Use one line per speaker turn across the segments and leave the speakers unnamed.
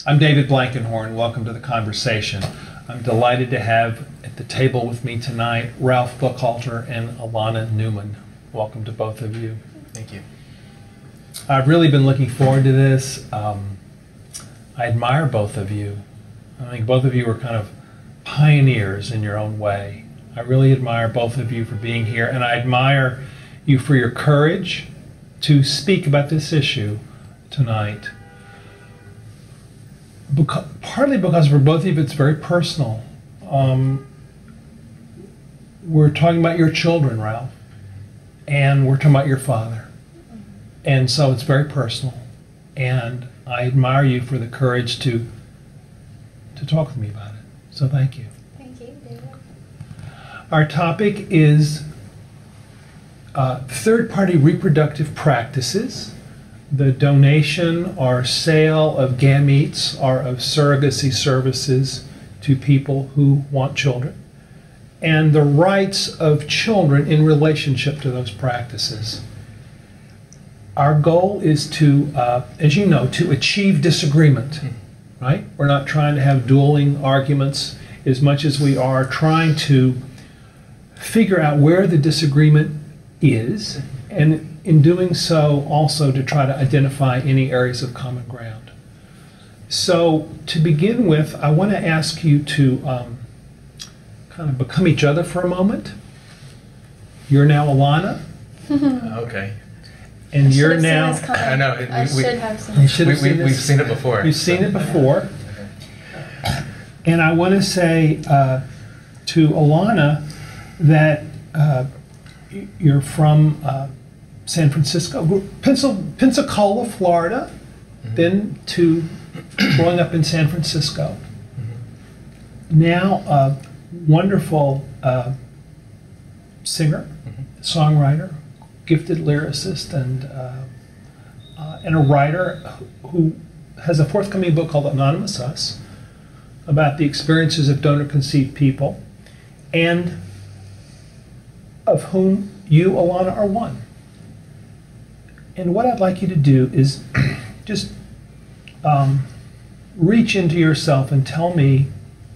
I'm David Blankenhorn. Welcome to the conversation. I'm delighted to have at the table with me tonight Ralph Buchalter and Alana Newman. Welcome to both of you.
Thank you.
I've really been looking forward to this. I admire both of you. I think both of you are kind of pioneers in your own way. I really admire both of you for being here, and I admire you for your courage to speak about this issue tonight. Partly because for both of you it's very personal. We're talking about your children, Ralph, and we're talking about your father. And so it's very personal. And I admire you for the courage to talk with me about it. So thank you.
Thank you, David.
Our topic is third-party reproductive practices, the donation or sale of gametes or of surrogacy services to people who want children, and the rights of children in relationship to those practices. Our goal is to, as you know, to achieve disagreement, right? We're not trying to have dueling arguments as much as we are trying to figure out where the disagreement is, and in doing so also to try to identify any areas of common ground. So to begin with, I want to ask you to kind of become each other for a moment. You're now Alana.
Okay.
And you're now...
I know.
I should have seen
it. We've seen it before.
You've seen it before. And I want to say to Alana that you're from San Francisco, Pensacola, Florida, then to growing up in San Francisco. Now a wonderful singer, songwriter, gifted lyricist, and a writer who has a forthcoming book called Anonymous Us about the experiences of donor-conceived people, and of whom you, Alana, are one. And what I'd like you to do is just reach into yourself and tell me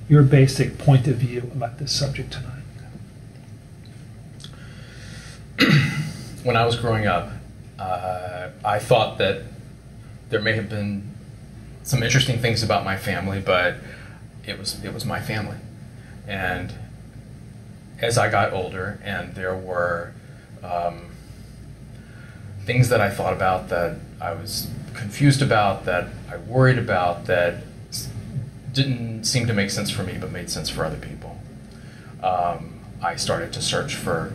your basic point of view about this subject tonight.
When I was growing up, I thought that there may have been some interesting things about my family, but it was my family. And as I got older, and there were things that I thought about, that I was confused about, that I worried about, that didn't seem to make sense for me but made sense for other people. I started to search for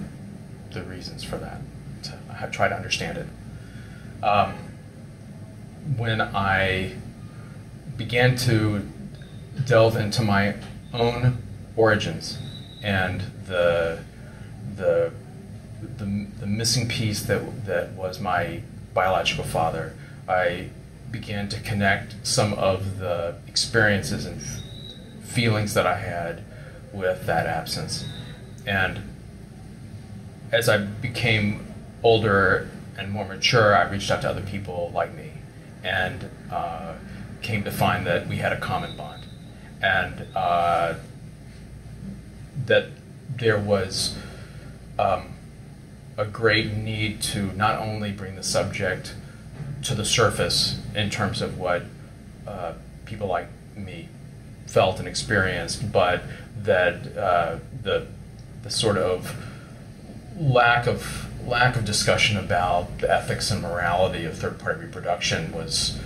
the reasons for that, to try to understand it. When I began to delve into my own origins and the missing piece that was my biological father, I began to connect some of the experiences and feelings that I had with that absence. And as I became older and more mature, I reached out to other people like me and came to find that we had a common bond, and that there was a great need to not only bring the subject to the surface in terms of what people like me felt and experienced, but that the sort of lack of discussion about the ethics and morality of third-party reproduction was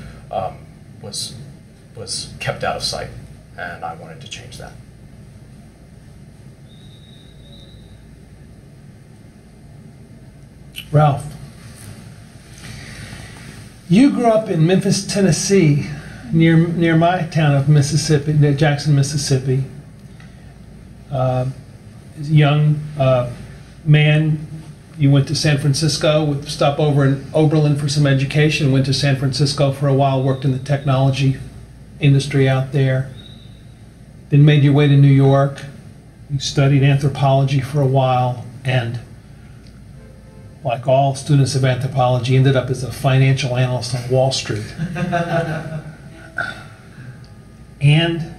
kept out of sight, and I wanted to change that.
Ralph, you grew up in Memphis, Tennessee, near my town of Mississippi, near Jackson, Mississippi. As a young man, you went to San Francisco, stopped over in Oberlin for some education, went to San Francisco for a while, worked in the technology industry out there, then made your way to New York. You studied anthropology for a while, and like all students of anthropology, ended up as a financial analyst on Wall Street. and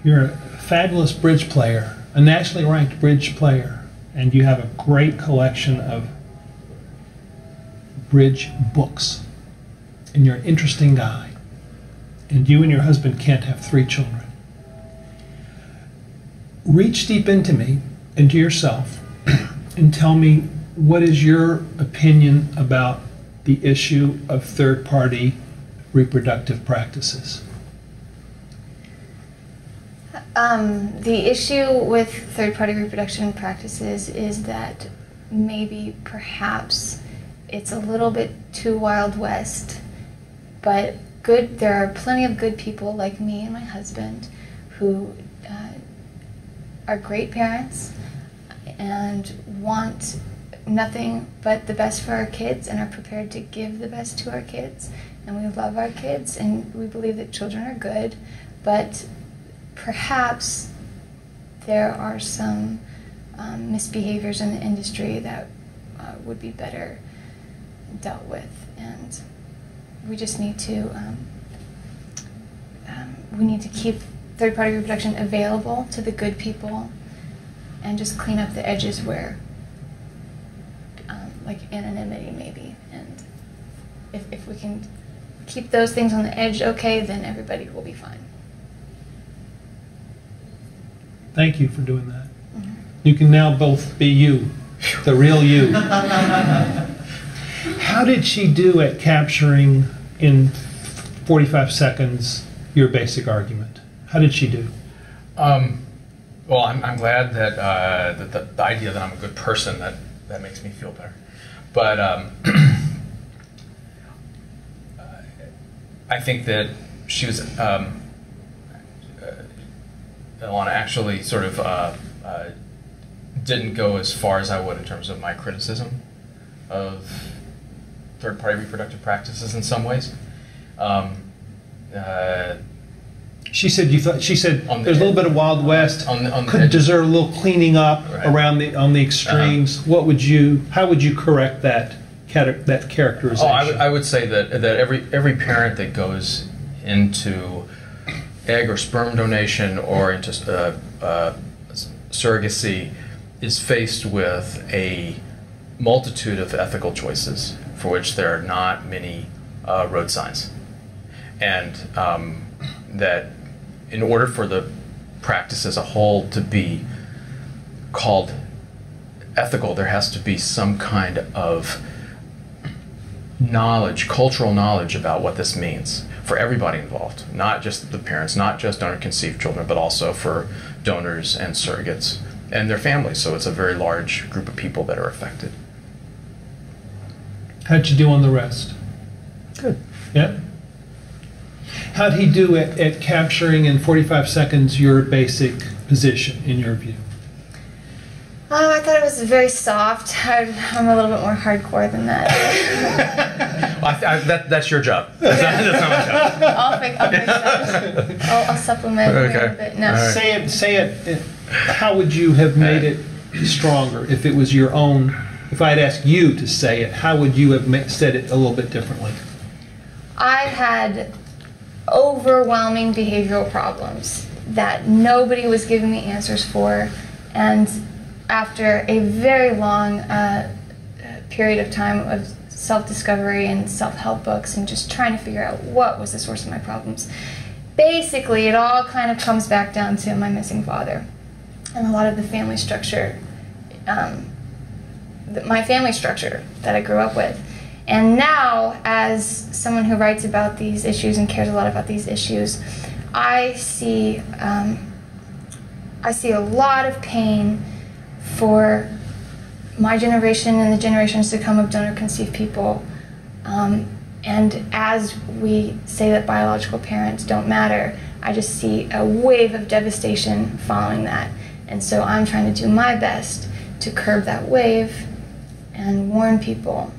you're a fabulous bridge player, a nationally ranked bridge player, and you have a great collection of bridge books, and you're an interesting guy, and you and your husband can't have 3 children. Reach deep into me, into yourself, and tell me, what is your opinion about the issue of third-party reproductive practices?
The issue with third-party reproduction practices is that maybe, perhaps, it's a little bit too Wild West, but there are plenty of good people like me and my husband who are great parents and want nothing but the best for our kids and are prepared to give the best to our kids. And we love our kids and we believe that children are good, but perhaps there are some misbehaviors in the industry that would be better dealt with, and we just need to keep third-party reproduction available to the good people and just clean up the edges where like anonymity maybe, and if we can keep those things on the edge okay, then everybody will be fine.
Thank you for doing that. Mm-hmm. You can now both be you, the real you. How did she do at capturing in 45 seconds your basic argument? How did she do?
Well, I'm glad that the idea that I'm a good person, that makes me feel better. But I think that she was, Alana actually sort of didn't go as far as I would in terms of my criticism of third-party reproductive practices in some ways.
She said there's a little bit of Wild West. Could
edges.
deserve a little cleaning up around on the extremes. How would you correct that characterization?
Oh, I would say that every parent that goes into egg or sperm donation or into surrogacy is faced with a multitude of ethical choices for which there are not many road signs, and that in order for the practice as a whole to be called ethical, there has to be some kind of knowledge, cultural knowledge about what this means for everybody involved, not just the parents, not just donor-conceived children, but also for donors and surrogates and their families. So it's a very large group of people that are affected.
How'd you do on the rest?
Good.
Yeah? How'd he do at capturing in 45 seconds your basic position, in your view?
I thought it was very soft. I'm a little bit more hardcore than that.
That's your job. That's not my job.
I'll fix that. I'll supplement a little bit. No.
Right. Say it. How would you have made it stronger if it was your own? If I'd asked you to say it, how would you have said it a little bit differently? I
had overwhelming behavioral problems that nobody was giving me answers for, and after a very long period of time of self-discovery and self-help books and just trying to figure out what was the source of my problems, basically it all kind of comes back down to my missing father and a lot of the family structure, my family structure that I grew up with. And now, as someone who writes about these issues and cares a lot about these issues, I see a lot of pain for my generation and the generations to come of donor-conceived people. And as we say that biological parents don't matter, I just see a wave of devastation following that. And so I'm trying to do my best to curb that wave and warn people.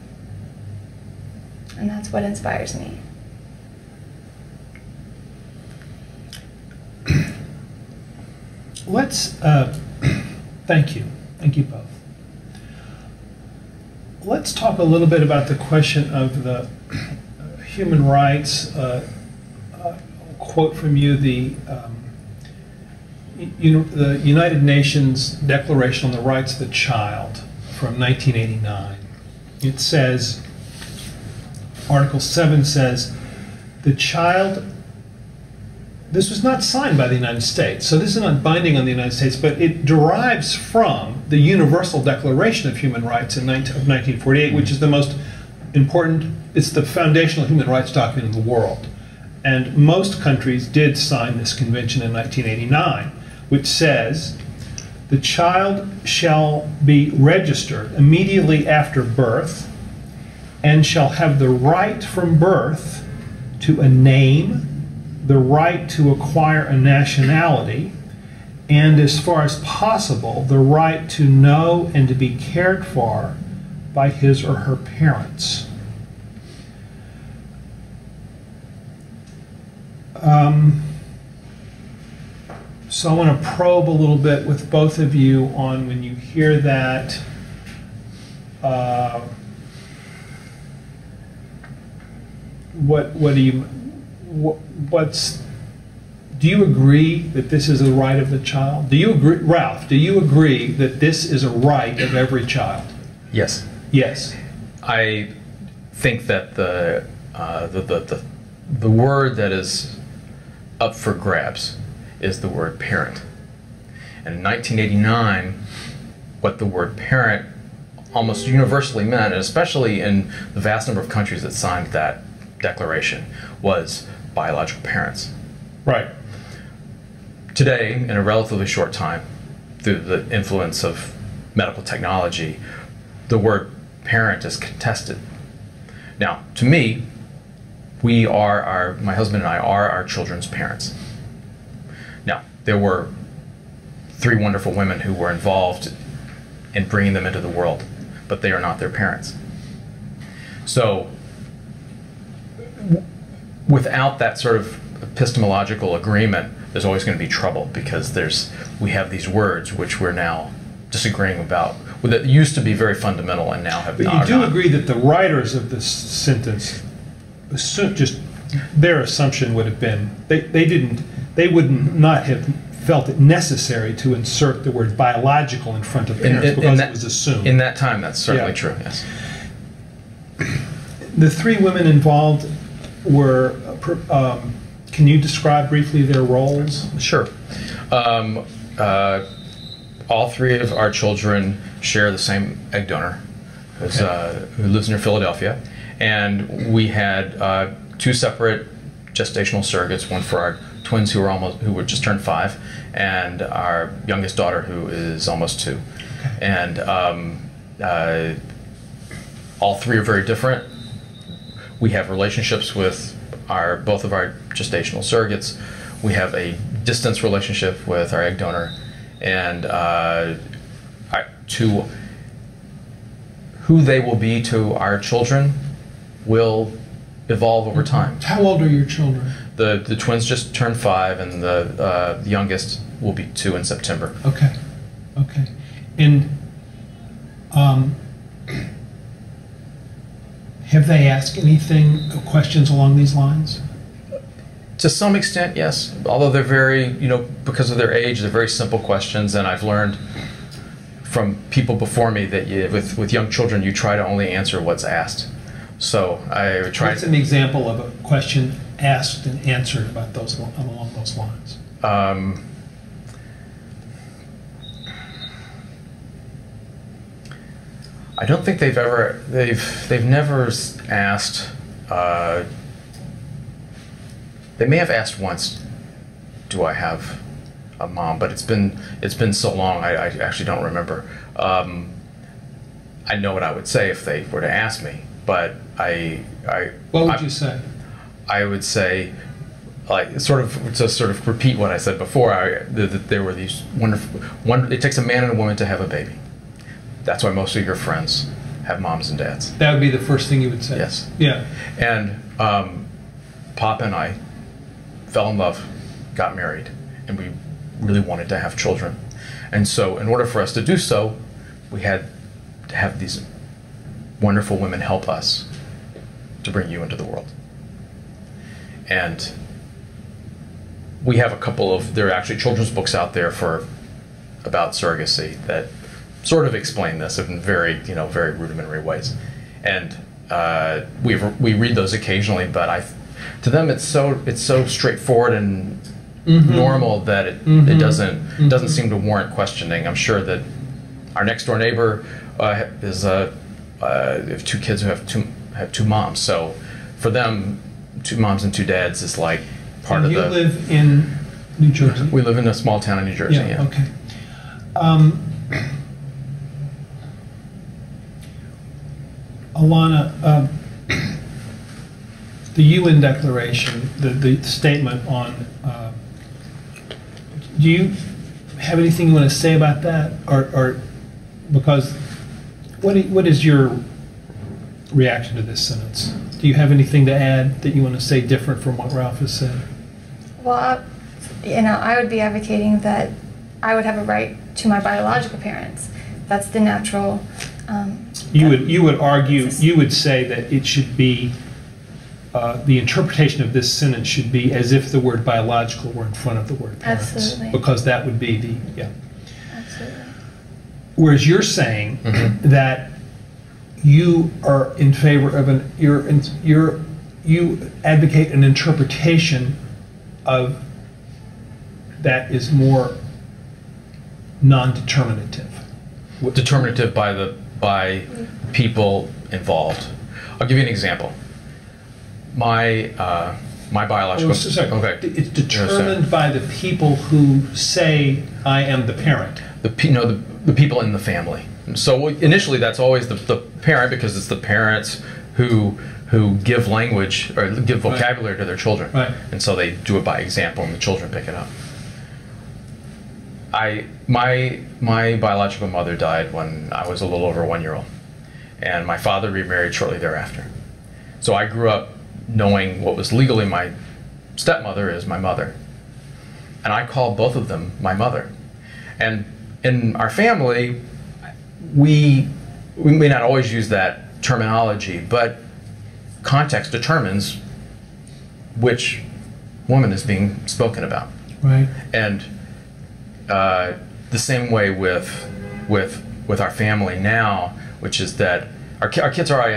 And that's what inspires me.
Let's, thank you. Thank you both. Let's talk a little bit about the question of the human rights quote from you the United Nations Declaration on the Rights of the Child from 1989. It says, Article 7 says, the child, this was not signed by the United States, so this is not binding on the United States, but it derives from the Universal Declaration of Human Rights of 1948, which is the most important, it's the foundational human rights document in the world. And most countries did sign this convention in 1989, which says, the child shall be registered immediately after birth and shall have the right from birth to a name, the right to acquire a nationality, and as far as possible, the right to know and to be cared for by his or her parents. So I want to probe a little bit with both of you on when you hear that, do you agree that this is a right of the child? Do you agree, Ralph, do you agree that this is a right of every child?
Yes.
Yes.
I think that the word that is up for grabs is the word parent. And in 1989, what the word parent almost universally meant, and especially in the vast number of countries that signed that declaration, was biological parents.
Right.
Today, in a relatively short time, through the influence of medical technology, the word parent is contested. Now, to me, my husband and I are our children's parents. Now, there were 3 wonderful women who were involved in bringing them into the world, but they are not their parents. So, without that sort of epistemological agreement, there's always going to be trouble, because we have these words which we're now disagreeing about, that used to be very fundamental and now have not.
But you do agree that the writers of this sentence, just their assumption would have been, they would not have felt it necessary to insert the word biological in front of parents because it was assumed.
In that time, that's certainly true, yes.
The 3 women involved were, can you describe briefly their roles?
Sure. All 3 of our children share the same egg donor, who lives near Philadelphia. And we had 2 separate gestational surrogates, one for our twins who were just turned 5, and our youngest daughter who is almost 2. And all 3 are very different. We have relationships with both of our gestational surrogates. We have a distance relationship with our egg donor, and to who they will be to our children will evolve over time.
How old are your children?
The twins just turned 5, and the youngest will be 2 in September.
Okay. And have they asked questions along these lines?
To some extent, yes. Although they're very, because of their age, they're very simple questions, and I've learned from people before me that with young children, you try to only answer what's asked. So I try.
What's an example of a question asked and answered along those lines?
I don't think they've never asked. They may have asked once, "Do I have a mom?" But it's been so long, I actually don't remember. I know what I would say if they were to ask me, but
What would you say?
I would say, to sort of repeat what I said before. That there were these wonderful. It takes a man and a woman to have a baby. That's why most of your friends have moms and dads.
That would be the first thing you would say.
Yes.
Yeah.
And Pop and I fell in love, got married, and we really wanted to have children. And so in order for us to do so, we had to have these wonderful women help us to bring you into the world. And we have a couple of, there are actually children's books out there about surrogacy that sort of explain this in very, very rudimentary ways. And we read those occasionally, but to them it's so straightforward and normal that it doesn't seem to warrant questioning. I'm sure that our next door neighbor is have two kids who have two moms, so for them, two moms and two dads is like part of the.
You live in New Jersey?
We live in a small town in New Jersey. Yeah.
Okay. Alana, the UN Declaration, the statement on. Do you have anything you want to say about that, or because what is your reaction to this sentence? Do you have anything to add that you want to say different from what Ralph has said?
Well, I would be advocating that I would have a right to my biological parents. That's the natural.
You would argue. You would say that it should be. The interpretation of this sentence should be as if the word biological were in front of the word parents.
Absolutely.
Because that would be the, yeah.
Absolutely.
Whereas you're saying that you are in favor of you advocate an interpretation of that is more non-determinative.
Determinative by people involved. I'll give you an example. My biological.
Okay. It's determined by the people who say I am the parent.
The people in the family. So initially, that's always the parent, because it's the parents who give language or give vocabulary to their children,
right.
And so they do it by example, and the children pick it up. My biological mother died when I was a little over 1 year old, and my father remarried shortly thereafter. So I grew up knowing what was legally my stepmother is my mother. And I call both of them my mother. And in our family, we may not always use that terminology, but context determines which woman is being spoken about.
Right.
And the same way with our family now, which is that our kids are already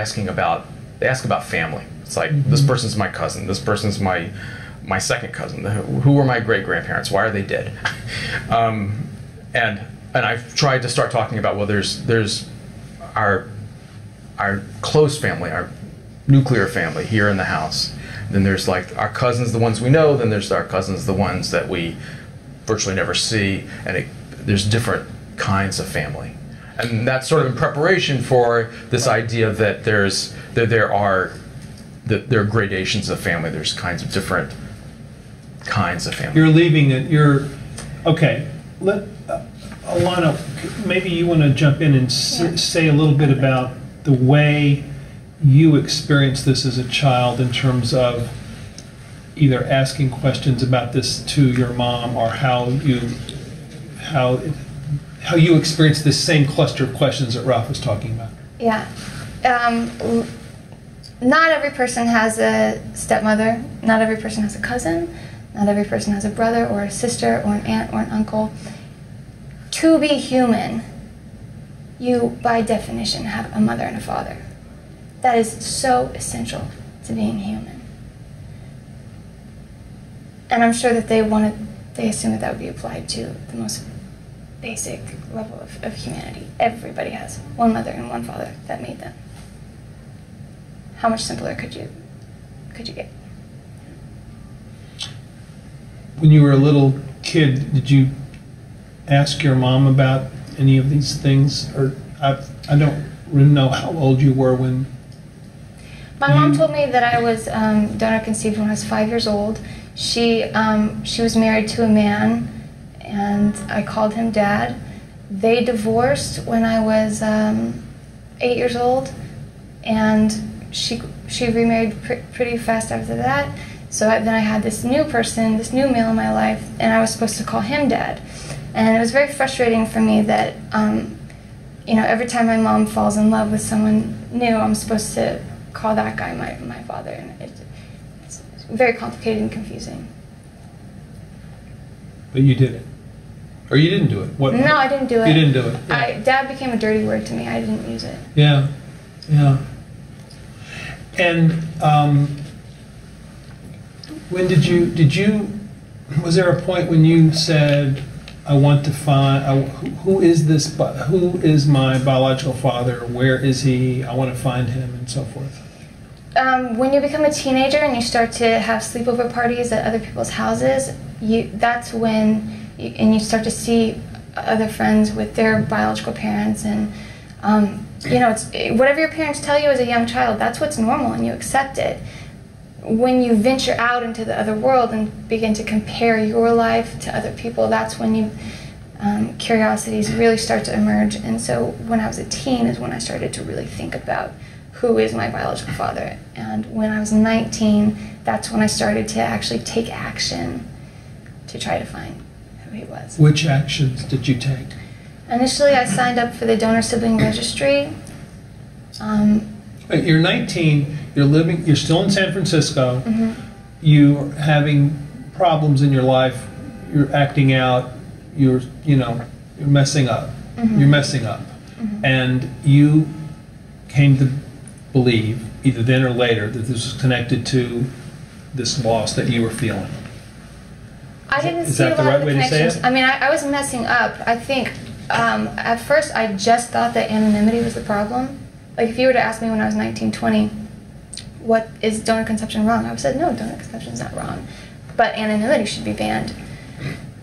they ask about family. It's like, this person's my cousin, this person's my second cousin, who were my great-grandparents, why are they dead? And I've tried to start talking about, well, there's our close family, our nuclear family here in the house. Then there's like our cousins, the ones we know, then there's our cousins, the ones that we virtually never see, and there's different kinds of family. And that's sort of in preparation for this idea that there are gradations of family. There's different kinds of family.
You're leaving it. Okay. Alana, maybe you want to jump in and say a little bit about the way you experienced this as a child in terms of either asking questions about this to your mom, or how you experienced this same cluster of questions that Ralph was talking about.
Yeah. Not every person has a stepmother. Not every person has a cousin. Not every person has a brother or a sister or an aunt or an uncle. To be human, you, by definition, have a mother and a father. That is so essential to being human. And I'm sure that they assume that would be applied to the most basic level of humanity. Everybody has one mother and one father that made them. How much simpler could you get?
When you were a little kid, did you ask your mom about any of these things? Or I don't really know how old you were when.
My mom told me that I was donor conceived when I was 5 years old. She was married to a man, and I called him Dad. They divorced when I was 8 years old, and she remarried pretty fast after that. So then I had this new person, this new male in my life, and I was supposed to call him Dad. And it was very frustrating for me that, every time my mom falls in love with someone new, I'm supposed to call that guy my father. And it's very complicated and confusing.
But you did it. Or you didn't do it. What?
No, I didn't do it.
You didn't do it. Yeah.
Dad became a dirty word to me. I didn't use it.
Yeah, yeah. And when did you, was there a point when you said, I want to find, who is my biological father? Where is he? I want to find him, and so forth.
When you become a teenager and you start to have sleepover parties at other people's houses, that's when you start to see other friends with their biological parents, and it's whatever your parents tell you as a young child, that's what's normal, and you accept it. When you venture out into the other world and begin to compare your life to other people, that's when curiosities really start to emerge. And so when I was a teen is when I started to really think about who is my biological father. And when I was 19, that's when I started to actually take action to try to find who he was.
Which actions did you take?
Initially, I signed up for the donor sibling registry.
You're 19, you're still in San Francisco,
Mm-hmm.
you're having problems in your life, you're acting out, you're messing up.
Mm-hmm.
You're messing up.
Mm-hmm.
And you came to believe, either then or later, that this was connected to this loss that you were feeling.
I didn't
Is
see
that
a
the
lot
right
of
way
the
to say
connections.
it?
I mean, I was messing up. I think at first I just thought that anonymity was the problem. Like if you were to ask me when I was 19, 20, what is donor conception wrong? I would have said, no, donor conception is not wrong. But anonymity should be banned.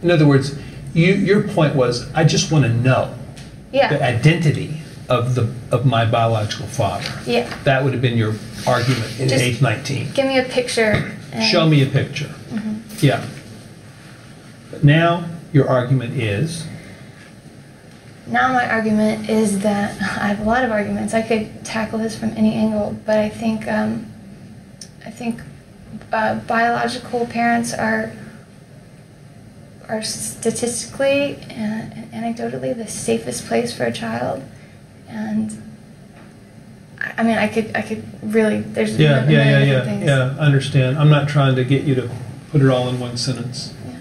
In other words, your point was, I just want to know
Yeah.
the identity of my biological father.
Yeah.
That would have been your argument in
Just
age 19.
Give me a picture. And
Show me a picture.
Mhm.
Yeah. But now your argument is,
Now my argument is that I have a lot of arguments. I could tackle this from any angle, but I think biological parents are statistically and anecdotally the safest place for a child, and I mean I could really there's a million different things.
Yeah. I understand. I'm not trying to get you to put it all in one sentence,
Yeah.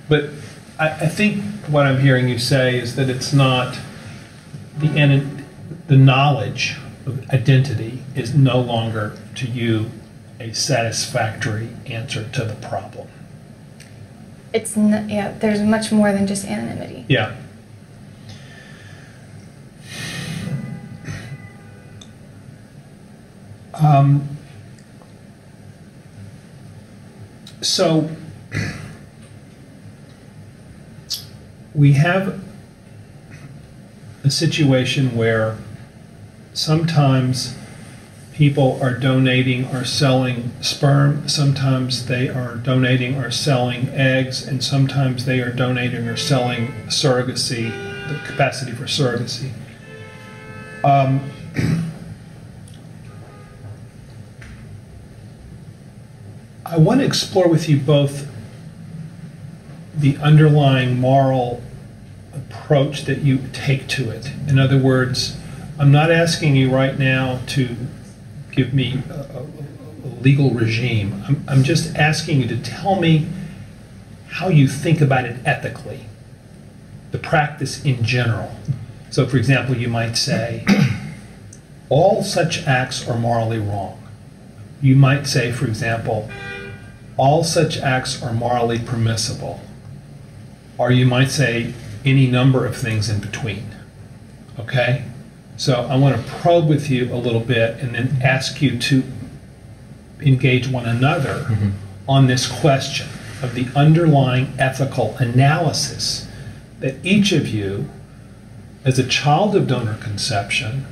but I think what I'm hearing you say is that it's not the knowledge of identity is no longer to you a satisfactory answer to the problem.
It's not, yeah. There's much more than just anonymity.
Yeah. So we have a situation where sometimes people are donating or selling sperm, sometimes they are donating or selling eggs, and sometimes they are donating or selling surrogacy, the capacity for surrogacy. I want to explore with you both the underlying moral approach that you take to it. In other words, I'm not asking you right now to give me a legal regime. I'm just asking you to tell me how you think about it ethically, the practice in general. So, for example, you might say, all such acts are morally wrong. You might say, for example, all such acts are morally permissible. Or you might say any number of things in between. Okay? So I want to probe with you a little bit and then ask you to engage one another on this question of the underlying ethical analysis that each of you, as a child of donor conception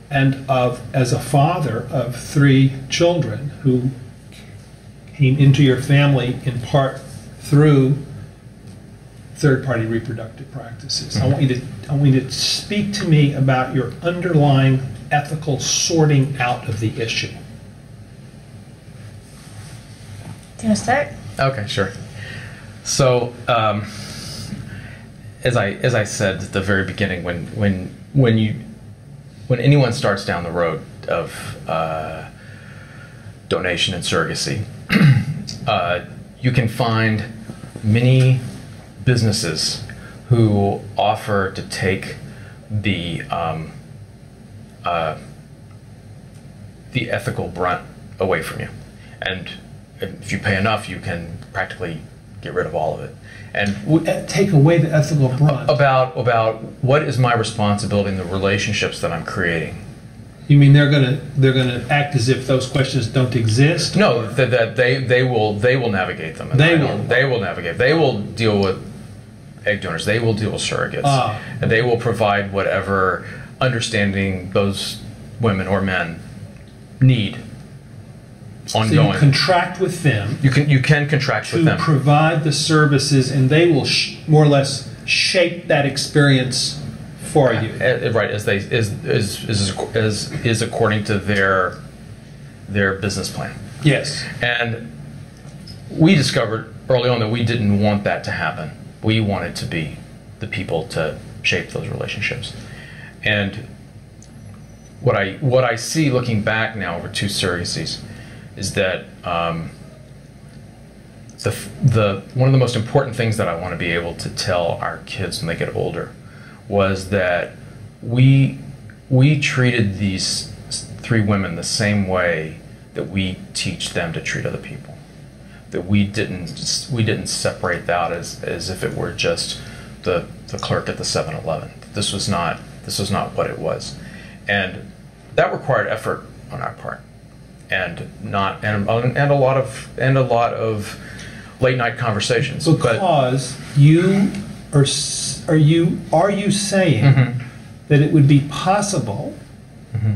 and as a father of 3 children who came into your family in part through third-party reproductive practices. I want you to speak to me about your underlying ethical sorting out of the issue.
Do you want to start?
Okay, sure. So, as I said at the very beginning, when anyone starts down the road of donation and surrogacy, you can find many businesses who offer to take the ethical brunt away from you, and if you pay enough, you can practically get rid of all of it. And
take away the ethical brunt.
About what is my responsibility in the relationships that I'm creating.
You mean they're gonna act as if those questions don't exist?
No, that they will navigate them. They will navigate. They will deal with egg donors. They will deal with surrogates, and they will provide whatever understanding those women or men need. Ongoing.
So you contract with them.
You can contract with them
to provide the services, and they will more or less shape that experience for you.
Right, as is according to their business plan.
Yes.
And we discovered early on that we didn't want that to happen. We wanted to be the people to shape those relationships. And what I see looking back now over two surrogacies is that one of the most important things that I want to be able to tell our kids when they get older was that we treated these three women the same way that we teach them to treat other people. That we didn't separate that as if it were just the clerk at the 7-Eleven. This was not what it was, and that required effort on our part, and a lot of late night conversations.
Because are you saying
mm-hmm.
that it would be possible
mm-hmm.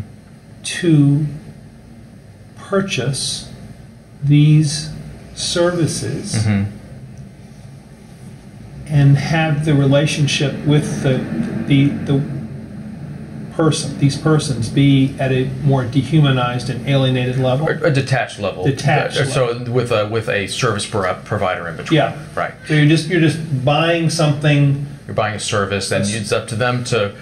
to purchase these services
mm-hmm.
and have the relationship with these persons be at a more dehumanized and alienated level?
A detached level. So with a service provider in between.
Yeah.
Right.
So you're just buying something.
You're buying a service, and it's up to them to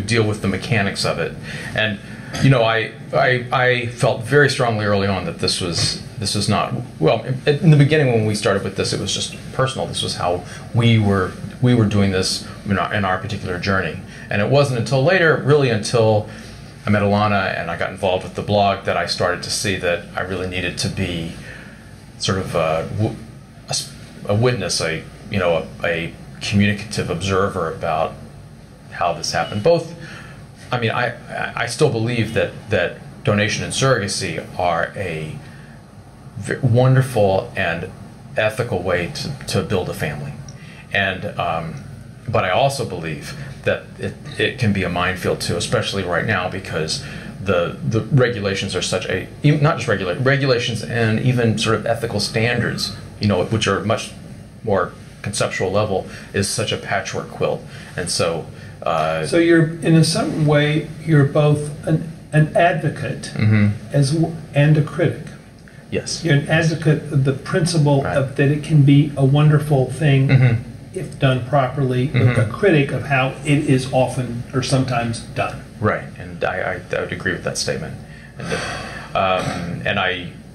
deal with the mechanics of it. And I felt very strongly early on that this was not, well, in the beginning when we started with this, it was just personal. This was how we were doing this in our particular journey. And it wasn't until later, really until I met Alana and I got involved with the blog, that I started to see that I really needed to be sort of a witness, a communicative observer about how this happened. I still believe that donation and surrogacy are a wonderful and ethical way to build a family, and but I also believe that it can be a minefield too, especially right now, because the regulations are such not just regulations and even sort of ethical standards, which are much more conceptual level, is such a patchwork quilt. And so
so you're, in a certain way, you're both an advocate
mm-hmm.
and a critic.
Yes.
You're an advocate of the principle
right.
of that it can be a wonderful thing
mm-hmm.
if done properly,
mm-hmm.
but a critic of how it is often or sometimes done.
Right, and I would agree with that statement. And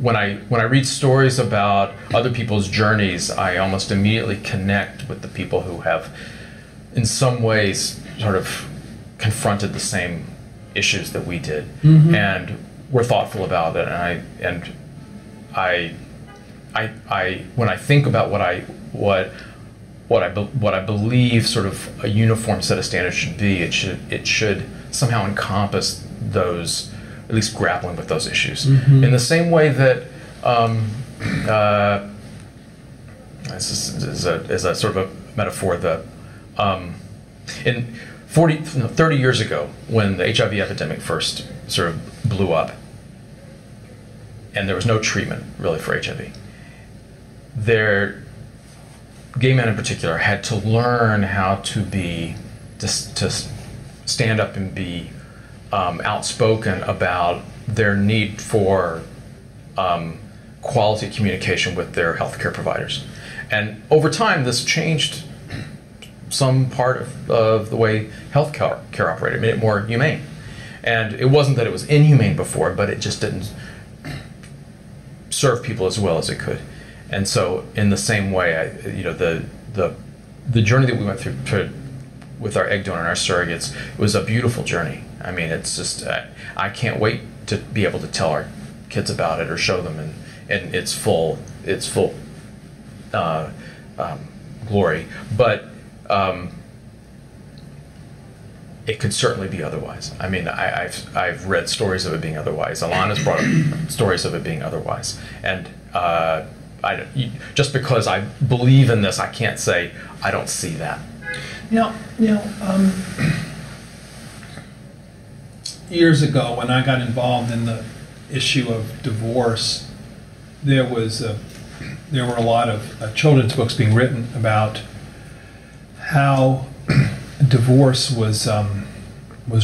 when I read stories about other people's journeys, I almost immediately connect with the people who have, in some ways, sort of confronted the same issues that we did,
mm-hmm.
and were thoughtful about it. And I when I think about what I believe sort of a uniform set of standards should be, it should somehow encompass those, at least grappling with those issues.
Mm-hmm.
In the same way that this is a sort of a metaphor that in 30 years ago, when the HIV epidemic first sort of blew up, and there was no treatment really for HIV, gay men in particular had to learn how to stand up and be outspoken about their need for quality communication with their healthcare providers. And over time, this changed some part of the way healthcare operated, made it more humane. And it wasn't that it was inhumane before, but it just didn't serve people as well as it could. And so, in the same way, the the journey that we went through with our egg donor and our surrogates, it was a beautiful journey. I mean, it's just, I can't wait to be able to tell our kids about it or show them in its full glory. But it could certainly be otherwise. I mean, I've read stories of it being otherwise. Alana's brought up stories of it being otherwise. And just because I believe in this, I can't say I don't see that.
Now, years ago when I got involved in the issue of divorce, there were a lot of children's books being written about how divorce was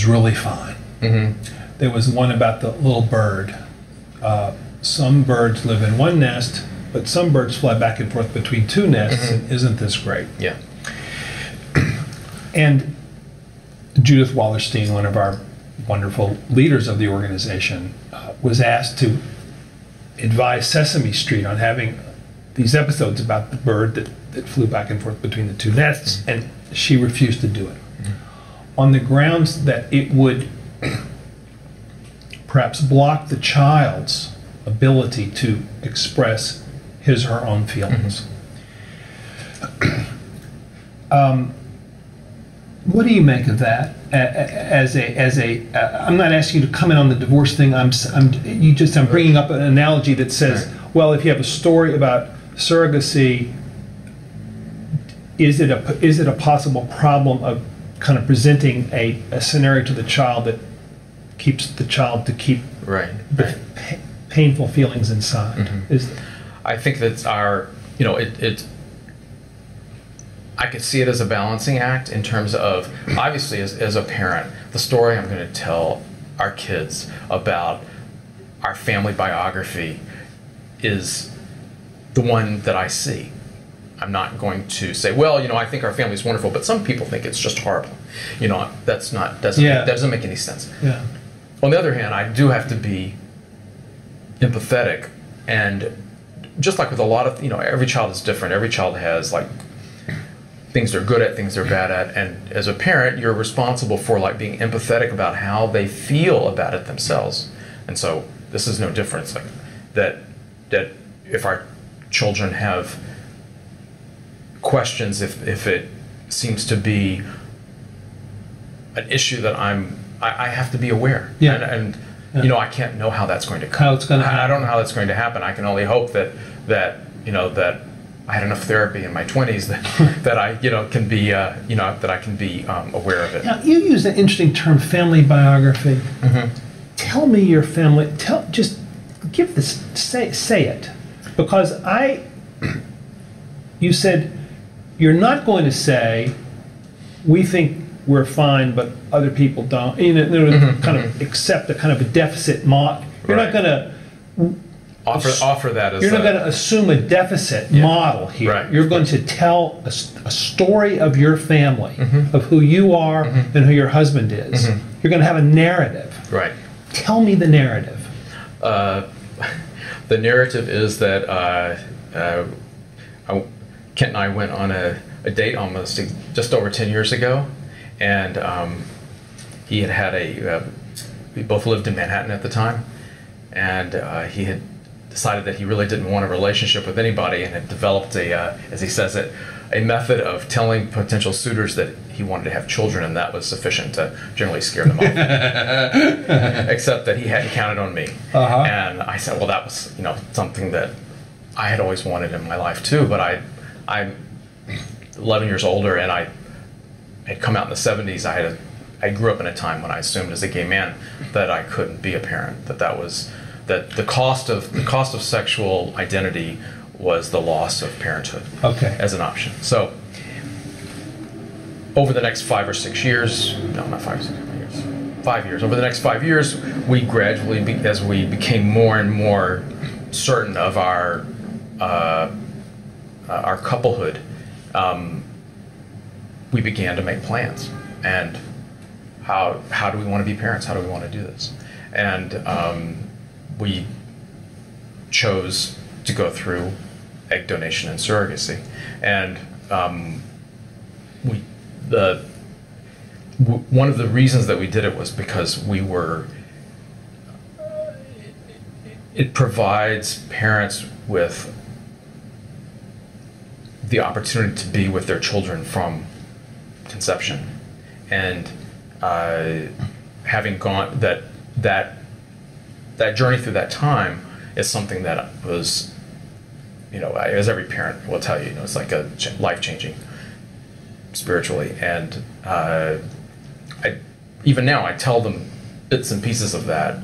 really fine.
Mm-hmm.
There was one about the little bird. Some birds live in one nest, but some birds fly back and forth between two nests.
Mm-hmm.
And isn't this great?
Yeah.
And Judith Wallerstein, one of our wonderful leaders of the organization, was asked to advise Sesame Street on having these episodes about the bird that flew back and forth between the two nests, and she refused to do it. Mm-hmm. On the grounds that it would perhaps block the child's ability to express his or her own feelings.
Mm-hmm.
What do you make of that? I'm not asking you to comment on the divorce thing. I'm bringing up an analogy that says, well, if you have a story about surrogacy, is it a possible problem of kind of presenting a scenario to the child that keeps the child to keep painful feelings inside?
Mm-hmm. I think that's I could see it as a balancing act in terms of, obviously, as a parent, the story I'm going to tell our kids about our family biography is the one that I see. I'm not going to say, well, I think our family's wonderful, but some people think it's just horrible. That doesn't make any sense.
Yeah.
On the other hand, I do have to be empathetic, and just like with a lot of, every child is different. Every child has things they're good at, things they're bad at, and as a parent, you're responsible for being empathetic about how they feel about it themselves. And so this is no different. That if our children have questions, if it seems to be an issue that I have to be aware.
Yeah.
And I can't know how that's going to come.
How it's going to happen.
I don't know how that's going to happen. I can only hope that I had enough therapy in my 20s that I can be that I can be aware of it.
Now, you use an interesting term, family biography.
Mm-hmm.
Tell me your family. Just give this. Say it, because you said you're not going to say we think we're fine, but other people don't. Kind of accept a kind of a deficit model. You're not going to.
Offer that as
you're not going to assume a deficit model here.
Right.
You're going to tell a story of your family, of who you are and who your husband is. You're going to have a narrative.
Right.
Tell me the narrative.
The narrative is that Kent and I went on a date almost just over 10 years ago, and he had we both lived in Manhattan at the time, and he had decided that he really didn't want a relationship with anybody, and had developed as he says it, a method of telling potential suitors that he wanted to have children, and that was sufficient to generally scare them off. Except that he hadn't counted on me. And I said, well, that was something that I had always wanted in my life too, but I'm 11 years older, and I had come out in the 70s. I grew up in a time when I assumed as a gay man that I couldn't be a parent, that the cost of sexual identity was the loss of parenthood as an option. So over the next 5 or 6 years, no, not 5 or 6 years, 5 years. Over the next 5 years, we gradually, as we became more and more certain of our couplehood, we began to make plans. And how do we want to be parents? How do we want to do this? And we chose to go through egg donation and surrogacy. And one of the reasons that we did it was because it provides parents with the opportunity to be with their children from conception, and having gone that journey through that time is something that was, as every parent will tell you, it's like a life-changing spiritually. And even now I tell them bits and pieces of that,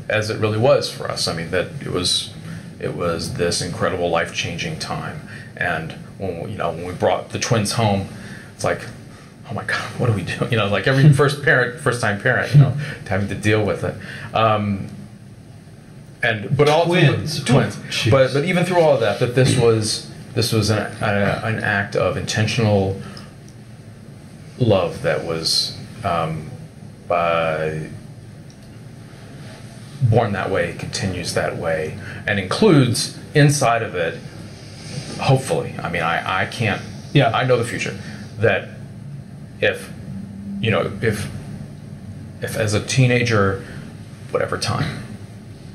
as it really was for us. I mean, that it was this incredible life-changing time. And when we brought the twins home, it's like, oh my God, what do we do? Like every first-time parent, having to deal with it. But all twins. But even through all of that this was an act of intentional love that was born that way, continues that way, and includes inside of it, hopefully. I mean, I can't.
Yeah.
I know the future. That if as a teenager, whatever time,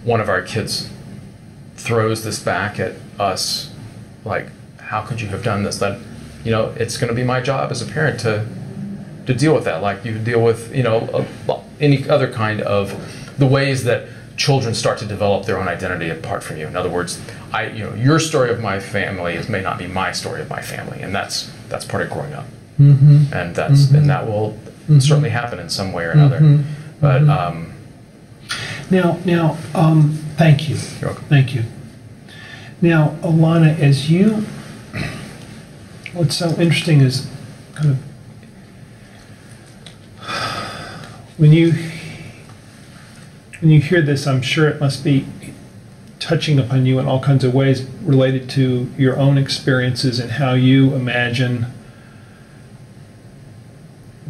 one of our kids throws this back at us, like, how could you have done this? That, it's going to be my job as a parent to deal with that, like you deal with, any other kind of the ways that children start to develop their own identity apart from you. In other words, your story of my family may not be my story of my family, and that's part of growing up,
mm-hmm.
and that will
mm-hmm.
certainly happen in some way or another.
Mm-hmm.
But
now, thank you.
You're welcome.
Thank you. Now, Alana, what's so interesting is kind of when you hear this, I'm sure it must be touching upon you in all kinds of ways related to your own experiences and how you imagine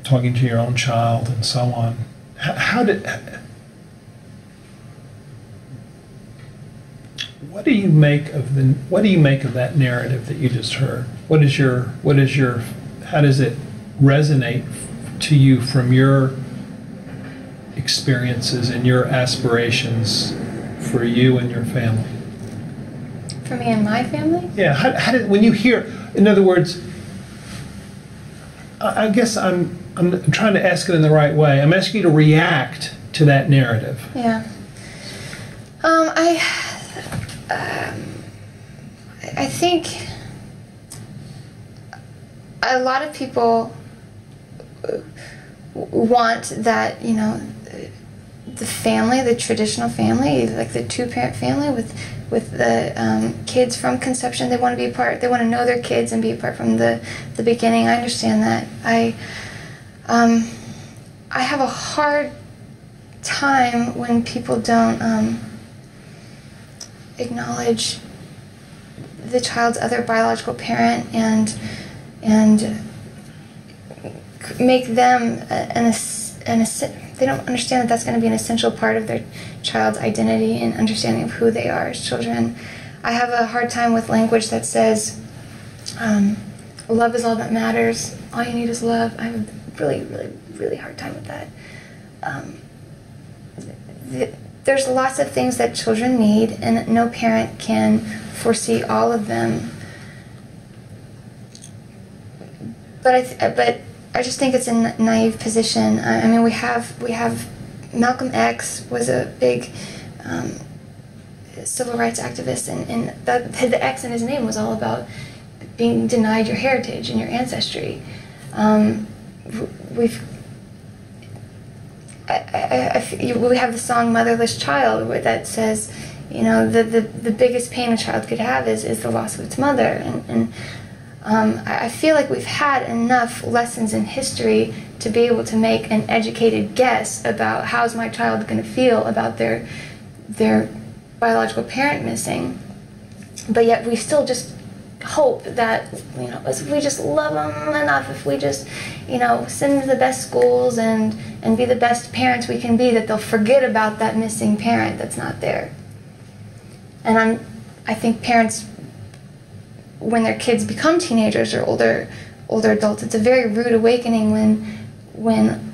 talking to your own child and so on. What do you make of that narrative that you just heard? How does it resonate to you from your experiences and your aspirations for you and your family?
For me and my family?
Yeah. When you hear, in other words, I guess I'm trying to ask it in the right way. I'm asking you to react to that narrative.
Yeah. I think a lot of people want that, the family, the traditional family, like the two-parent family with the kids from conception. They want to be a part. They want to know their kids and be a part from the beginning. I understand that. I have a hard time when people don't acknowledge the child's other biological parent and make them they don't understand that that's going to be an essential part of their child's identity and understanding of who they are as children. I have a hard time with language that says love is all that matters, all you need is love. I have a really, really, really hard time with that. There's lots of things that children need, and no parent can foresee all of them. But I just think it's a naive position. I mean, we have Malcolm X was a big civil rights activist, and the X in his name was all about being denied your heritage and your ancestry. We have the song "Motherless Child" that says, the biggest pain a child could have is the loss of its mother, and I feel like we've had enough lessons in history to be able to make an educated guess about how's my child going to feel about their biological parent missing, but yet we still just hope that, if we just love them enough, if we just, send them to the best schools and be the best parents we can be, that they'll forget about that missing parent that's not there. And I think parents, when their kids become teenagers or older, older adults. It's a very rude awakening when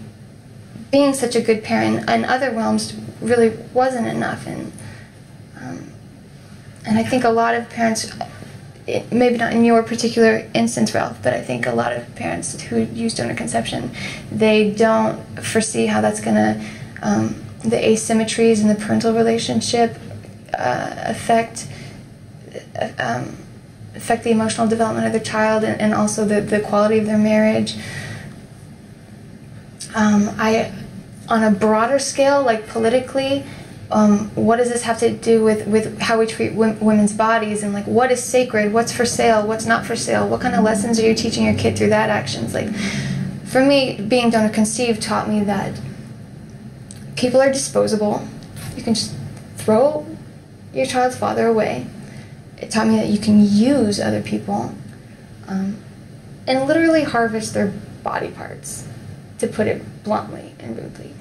being such a good parent in other realms really wasn't enough. And I think a lot of parents, maybe not in your particular instance, Ralph, but I think a lot of parents who use donor conception, they don't foresee how that's going to, the asymmetries in the parental relationship affect the emotional development of their child, and also the quality of their marriage. On a broader scale, like politically, what does this have to do with how we treat women's bodies, and like what is sacred, what's for sale, what's not for sale, what kind of lessons are you teaching your kid through that actions? Like, for me, being donor conceived taught me that people are disposable. You can just throw your child's father away. It taught me that you can use other people and literally harvest their body parts, to put it bluntly and rudely.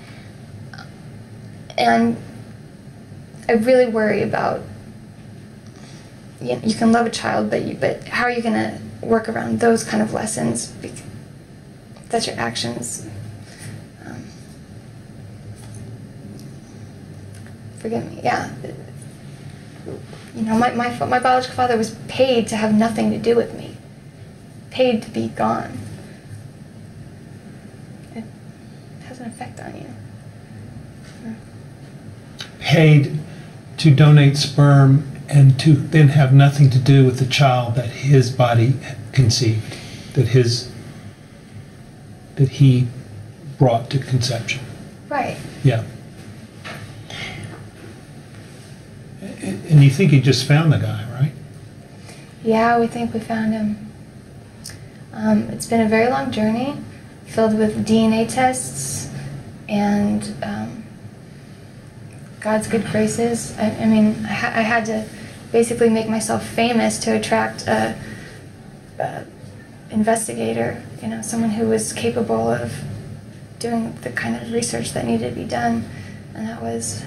And I really worry about, you can love a child, but how are you going to work around those kind of lessons? That's your actions. Forgive me, yeah. My biological father was paid to have nothing to do with me. Paid to be gone. It has an effect on you.
Paid to donate sperm and to then have nothing to do with the child that his body conceived, that he brought to conception.
Right.
Yeah. And you think you just found the guy, right?
Yeah, we think we found him. It's been a very long journey, filled with DNA tests and God's good graces. I mean, I had to basically make myself famous to attract a investigator, someone who was capable of doing the kind of research that needed to be done. And that was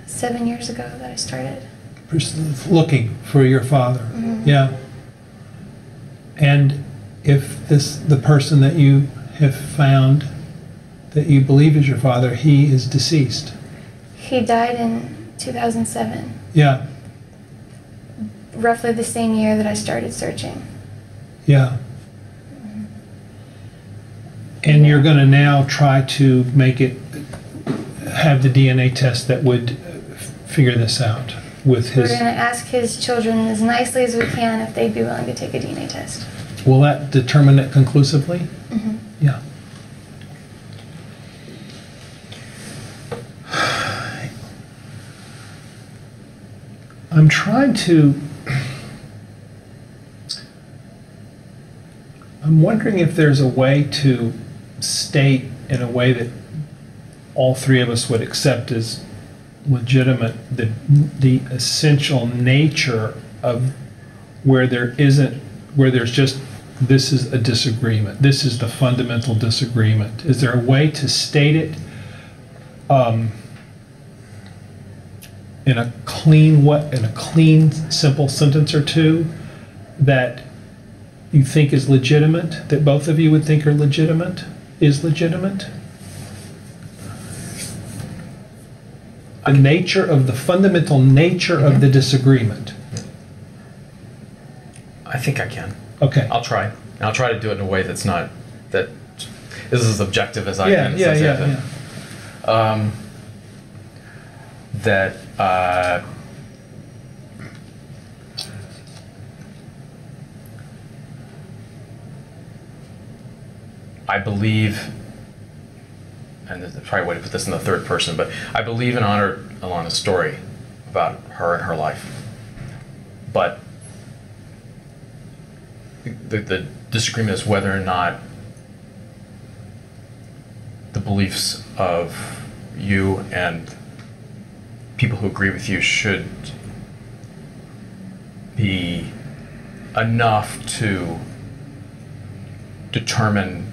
7 years ago that I started.
Looking for your father.
Mm-hmm.
Yeah. And if the person that you have found that you believe is your father, he is deceased.
He died in 2007.
Yeah.
Roughly the same year that I started searching.
Yeah. Mm-hmm. And you're going to now try to have the DNA test that would figure this out with his...
We're going to ask his children as nicely as we can if they'd be willing to take a DNA test.
Will that determine it conclusively?
Mm-hmm.
Yeah. I'm wondering if there's a way to state in a way that all three of us would accept as legitimate the essential nature of where there's just, this is a disagreement, this is the fundamental disagreement. Is there a way to state it in a clean, simple sentence or two that you think is legitimate, that both of you would think is legitimate? The fundamental nature of the disagreement.
I think I can.
Okay.
I'll try. And I'll try to do it in a way that is as objective as I can.
Yeah.
I believe, and there's probably a way to put this in the third person, but I believe and honor Alana's story about her and her life. But the disagreement is whether or not the beliefs of you and people who agree with you should be enough to determine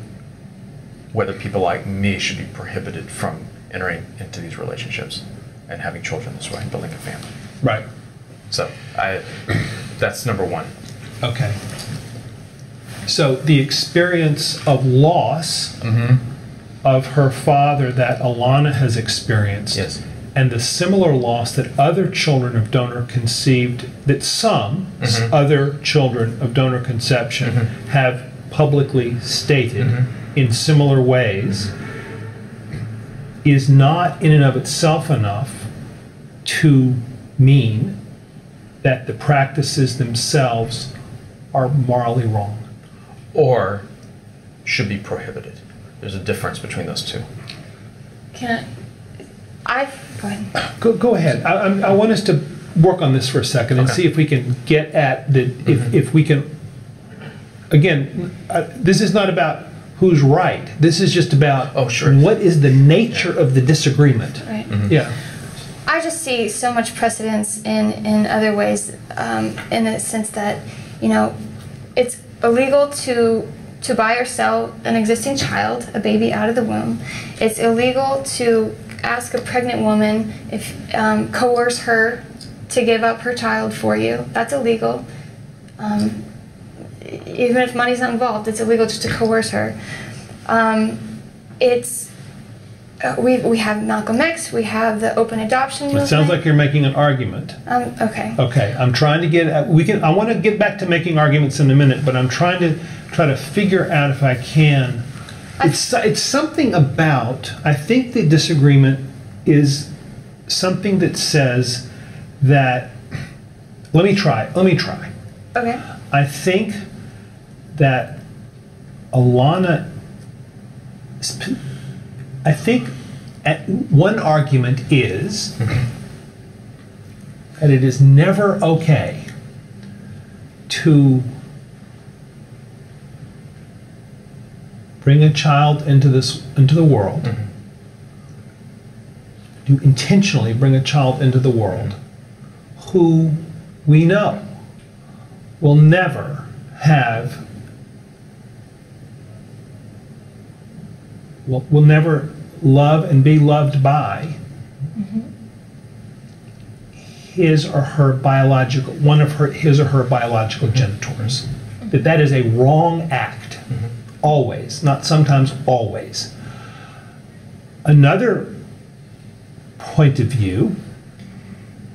whether people like me should be prohibited from entering into these relationships and having children this way, building a family.
Right.
So that's number one.
Okay. So the experience of loss of her father that Alana has experienced,
Yes.
and the similar loss that other children of donor conceived, that some other children of donor conception have publicly stated in similar ways, is not in and of itself enough to mean that the practices themselves are morally wrong.
Or should be prohibited. There's a difference between those two.
Can I go ahead.
Go ahead. I want us to work on this for a second and
Okay.
see if we can get at the, if we can, again, this is not about who's right. This is just about what is the nature of the disagreement.
Right.
Yeah.
I just see so much precedence in other ways, in the sense that, you know, it's illegal to buy or sell an existing child, a baby out of the womb. It's illegal to ask a pregnant woman if coerce her to give up her child for you. That's illegal. Even if money's not involved, it's illegal just to coerce her. We have Malcolm X. We have the open adoption movement.
It sounds like you're making an argument.
Okay.
Okay, I'm trying to get. I want to get back to making arguments in a minute, but I'm trying to figure out if I can. It's something about. I think the disagreement is something that says that. Let me try.
Okay.
I think that Alana. I think one argument is that it is never okay to bring a child into the world, to intentionally bring a child into the world who we know will never have, will never love and be loved by his or her biological, his or her biological genitors. That is a wrong act, always, not sometimes, always. Another point of view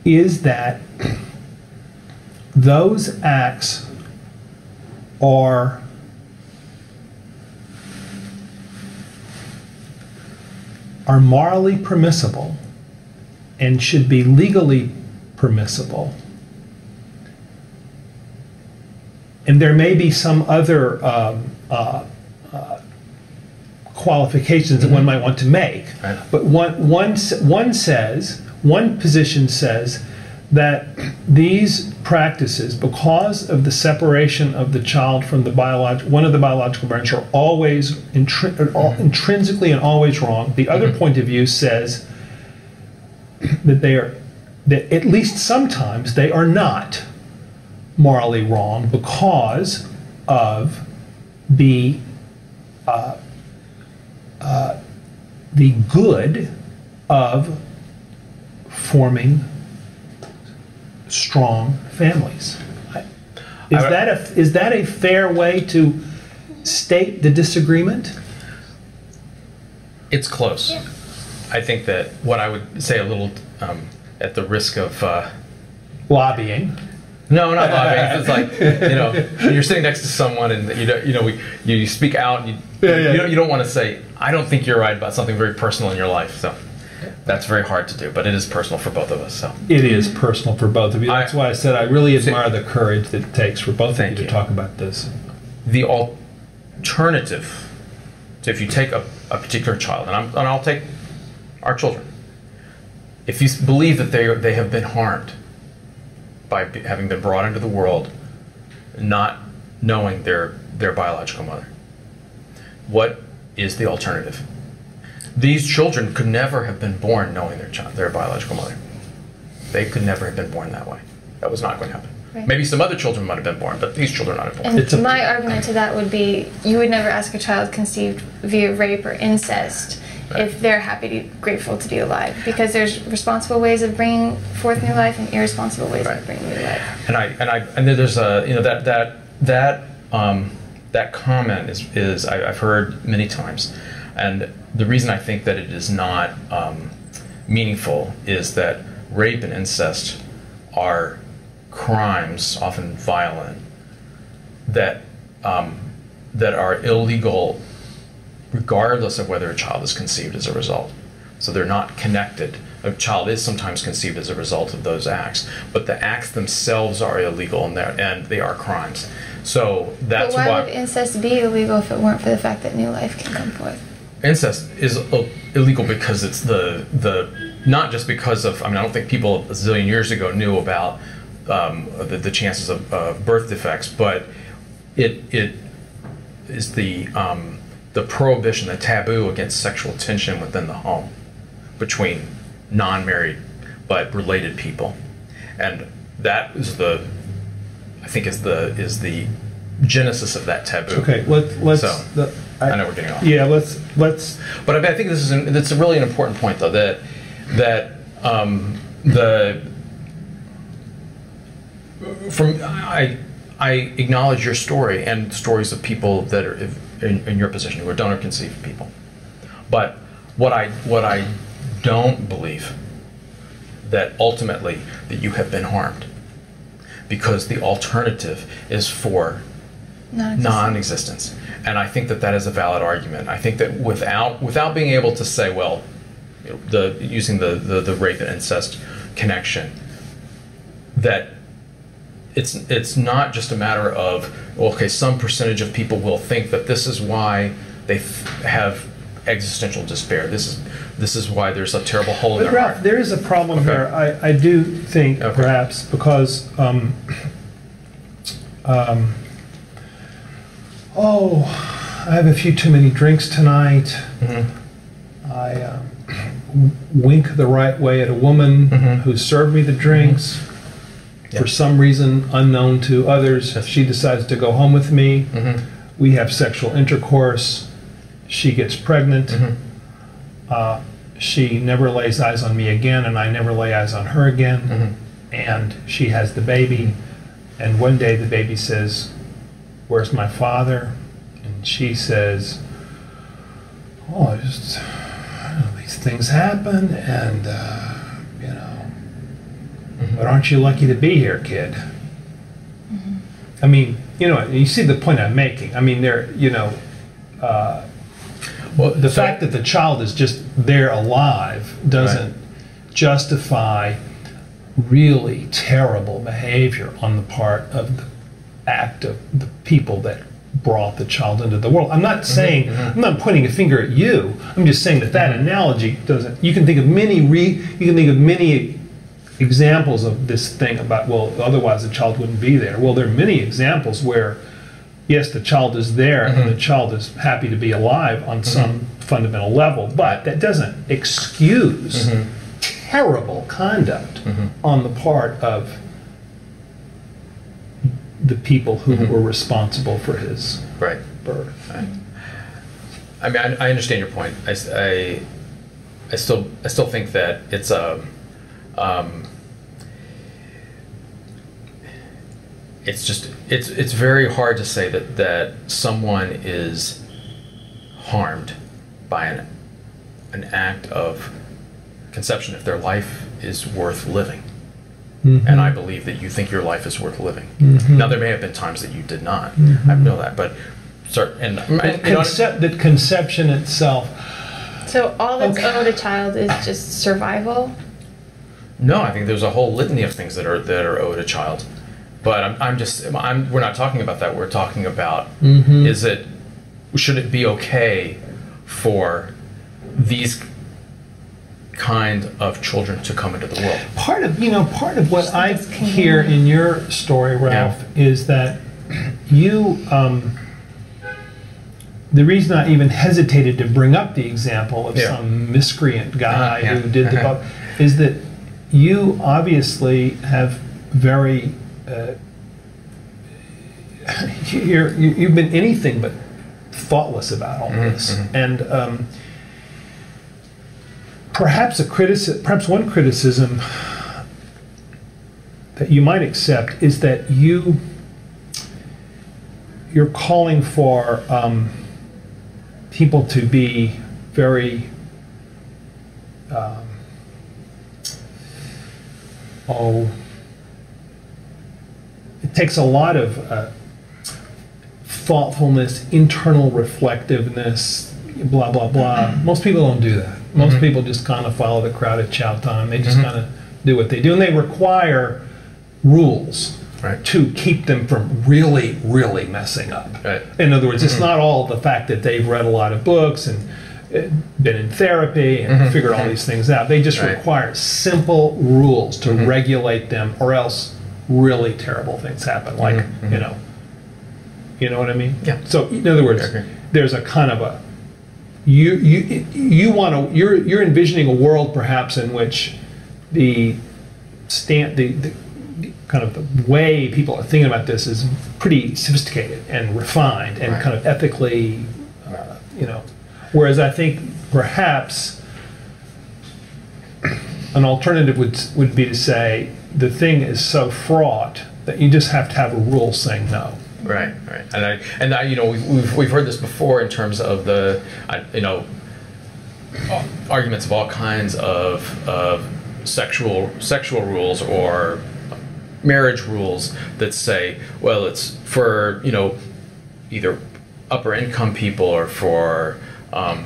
is that those acts are morally permissible and should be legally permissible. And there may be some other qualifications that one might want to make.
Right.
But one position says that these practices, because of the separation of the child from the one of the biological parents, are always intrinsically and always wrong. The other point of view says that that at least sometimes they are not morally wrong because of the good of forming strong families. Is that a fair way to state the disagreement?
It's close.
Yeah.
I think that what I would say a little at the risk of
Lobbying.
No, not lobbying. It's like, when you're sitting next to someone and you speak out and you don't want to say, I don't think you're right about something very personal in your life. So that's very hard to do, but it is personal for both of us. So
it is personal for both of you. That's why I said I really admire the courage that it takes for both of you to talk about this.
The alternative to, if you take a particular child, and I'll take our children, if you believe that they have been harmed by having been brought into the world not knowing their biological mother, what is the alternative? These children could never have been born knowing their biological mother. They could never have been born that way. That was not going to happen. Right. Maybe some other children might have been born, but these children are not born.
And my argument to that would be, you would never ask a child conceived via rape or incest if they're grateful to be alive, because there's responsible ways of bringing forth new life and irresponsible ways of bringing new life.
And there's that that comment I've heard many times, and the reason I think that it is not meaningful is that rape and incest are crimes, often violent, that are illegal regardless of whether a child is conceived as a result. So they're not connected. A child is sometimes conceived as a result of those acts, but the acts themselves are illegal, and they are crimes. So that's
why would incest be illegal if it weren't for the fact that new life can come forth?
Incest is illegal because it's not just because of, I don't think people a zillion years ago knew about the chances of birth defects, but it is the prohibition, the taboo against sexual tension within the home between non-married but related people, and that is I think is the genesis of that taboo.
Okay, let's.
So, I know we're getting off.
Yeah, let's.
But I think that's really an important point, though, that I acknowledge your story and stories of people that are in your position who are donor conceived people, but what I don't believe that ultimately that you have been harmed, because the alternative is for non-existence. And I think that is a valid argument. I think that without being able to say, well, using the rape and incest connection, that it's not just a matter of, well, okay, some percentage of people will think that this is why they have existential despair. This is why there's a terrible hole in their
Ralph,
heart.
there is a problem here. I do think perhaps because I have a few too many drinks tonight. Mm-hmm. I wink the right way at a woman who served me the drinks. Mm-hmm. For some reason unknown to others, she decides to go home with me. Mm-hmm. We have sexual intercourse. She gets pregnant. Mm-hmm. She never lays eyes on me again, and I never lay eyes on her again. Mm-hmm. And she has the baby. And one day the baby says, "Where's my father?" And she says, "Oh, these things happen, and but aren't you lucky to be here, kid?" Mm-hmm. I mean, you see the point I'm making. I mean, the fact that the child is just there alive doesn't justify really terrible behavior on the part of the act of the people that brought the child into the world. I'm not saying, I'm not pointing a finger at you. I'm just saying that analogy doesn't. You can think of many examples of this thing about, well, otherwise the child wouldn't be there. Well, there are many examples where, yes, the child is there and the child is happy to be alive on some fundamental level, but that doesn't excuse terrible conduct on the part of the people who were responsible for his birth.
Right. I mean, I understand your point. I still think that it's it's very hard to say that someone is harmed by an act of conception if their life is worth living. Mm-hmm. And I believe that you think your life is worth living. Mm-hmm. Now, there may have been times that you did not. Mm-hmm. I know that, but
the conception itself.
So all that's owed a child is just survival?
No, I think there's a whole litany of things that are owed a child. But we're not talking about that. We're talking about should it be okay for these kind of children to come into the world? Part
of what I hear in your story, Ralph, is that you the reason I even hesitated to bring up the example of some miscreant guy who did the book is that you obviously have very you've been anything but thoughtless about all this, and perhaps one criticism that you might accept is that you you're calling for people to be very it takes a lot of thoughtfulness, internal reflectiveness, blah, blah, blah. Most people don't do that. Most people just kind of follow the crowd at chow time. They just kind of do what they do. And they require rules to keep them from really, really messing up.
Right.
In other words, it's not all the fact that they've read a lot of books and been in therapy and figured all these things out. They just require simple rules to regulate them, or else really terrible things happen. Like, you know what I mean?
Yeah.
So in other words, there's a kind of a you're envisioning a world perhaps in which the kind of the way people are thinking about this is pretty sophisticated and refined and kind of ethically, whereas I think perhaps an alternative would be to say the thing is so fraught that you just have to have a rule saying no.
Right, and I we've heard this before in terms of the arguments of all kinds of sexual rules or marriage rules that say, well, it's for either upper income people or for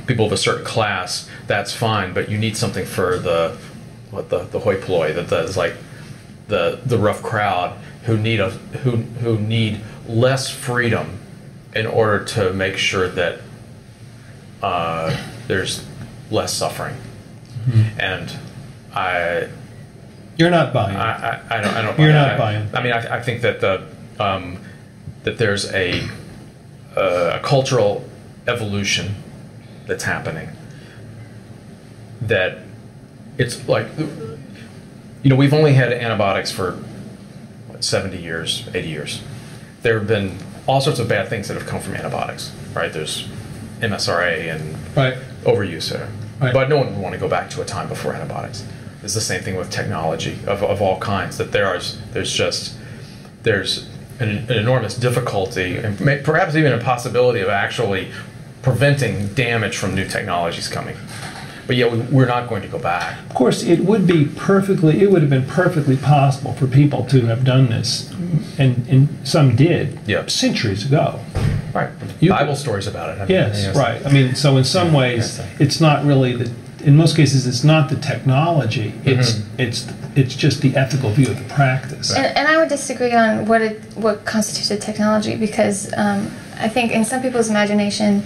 people of a certain class, that's fine, but you need something for the hoi polloi, that is like the rough crowd who need less freedom in order to make sure that there's less suffering. And
you're not buying.
I don't.
You're not buying.
I mean, I think that that there's a cultural evolution that's happening. That it's like, we've only had antibiotics for 70 years, 80 years. There have been all sorts of bad things that have come from antibiotics, right? There's MSRA and overuse there. But no one would want to go back to a time before antibiotics. It's the same thing with technology of all kinds, that there's an enormous difficulty and perhaps even a possibility of actually preventing damage from new technologies coming. But yet we're not going to go back.
Of course, it would have been perfectly possible for people to have done this, and some did centuries ago.
Right. Bible stories about it.
Yes, right. I mean, so in some ways, it's not really in most cases, it's not the technology. It's just the ethical view of the practice.
And I would disagree on what constitutes a technology, because I think in some people's imagination,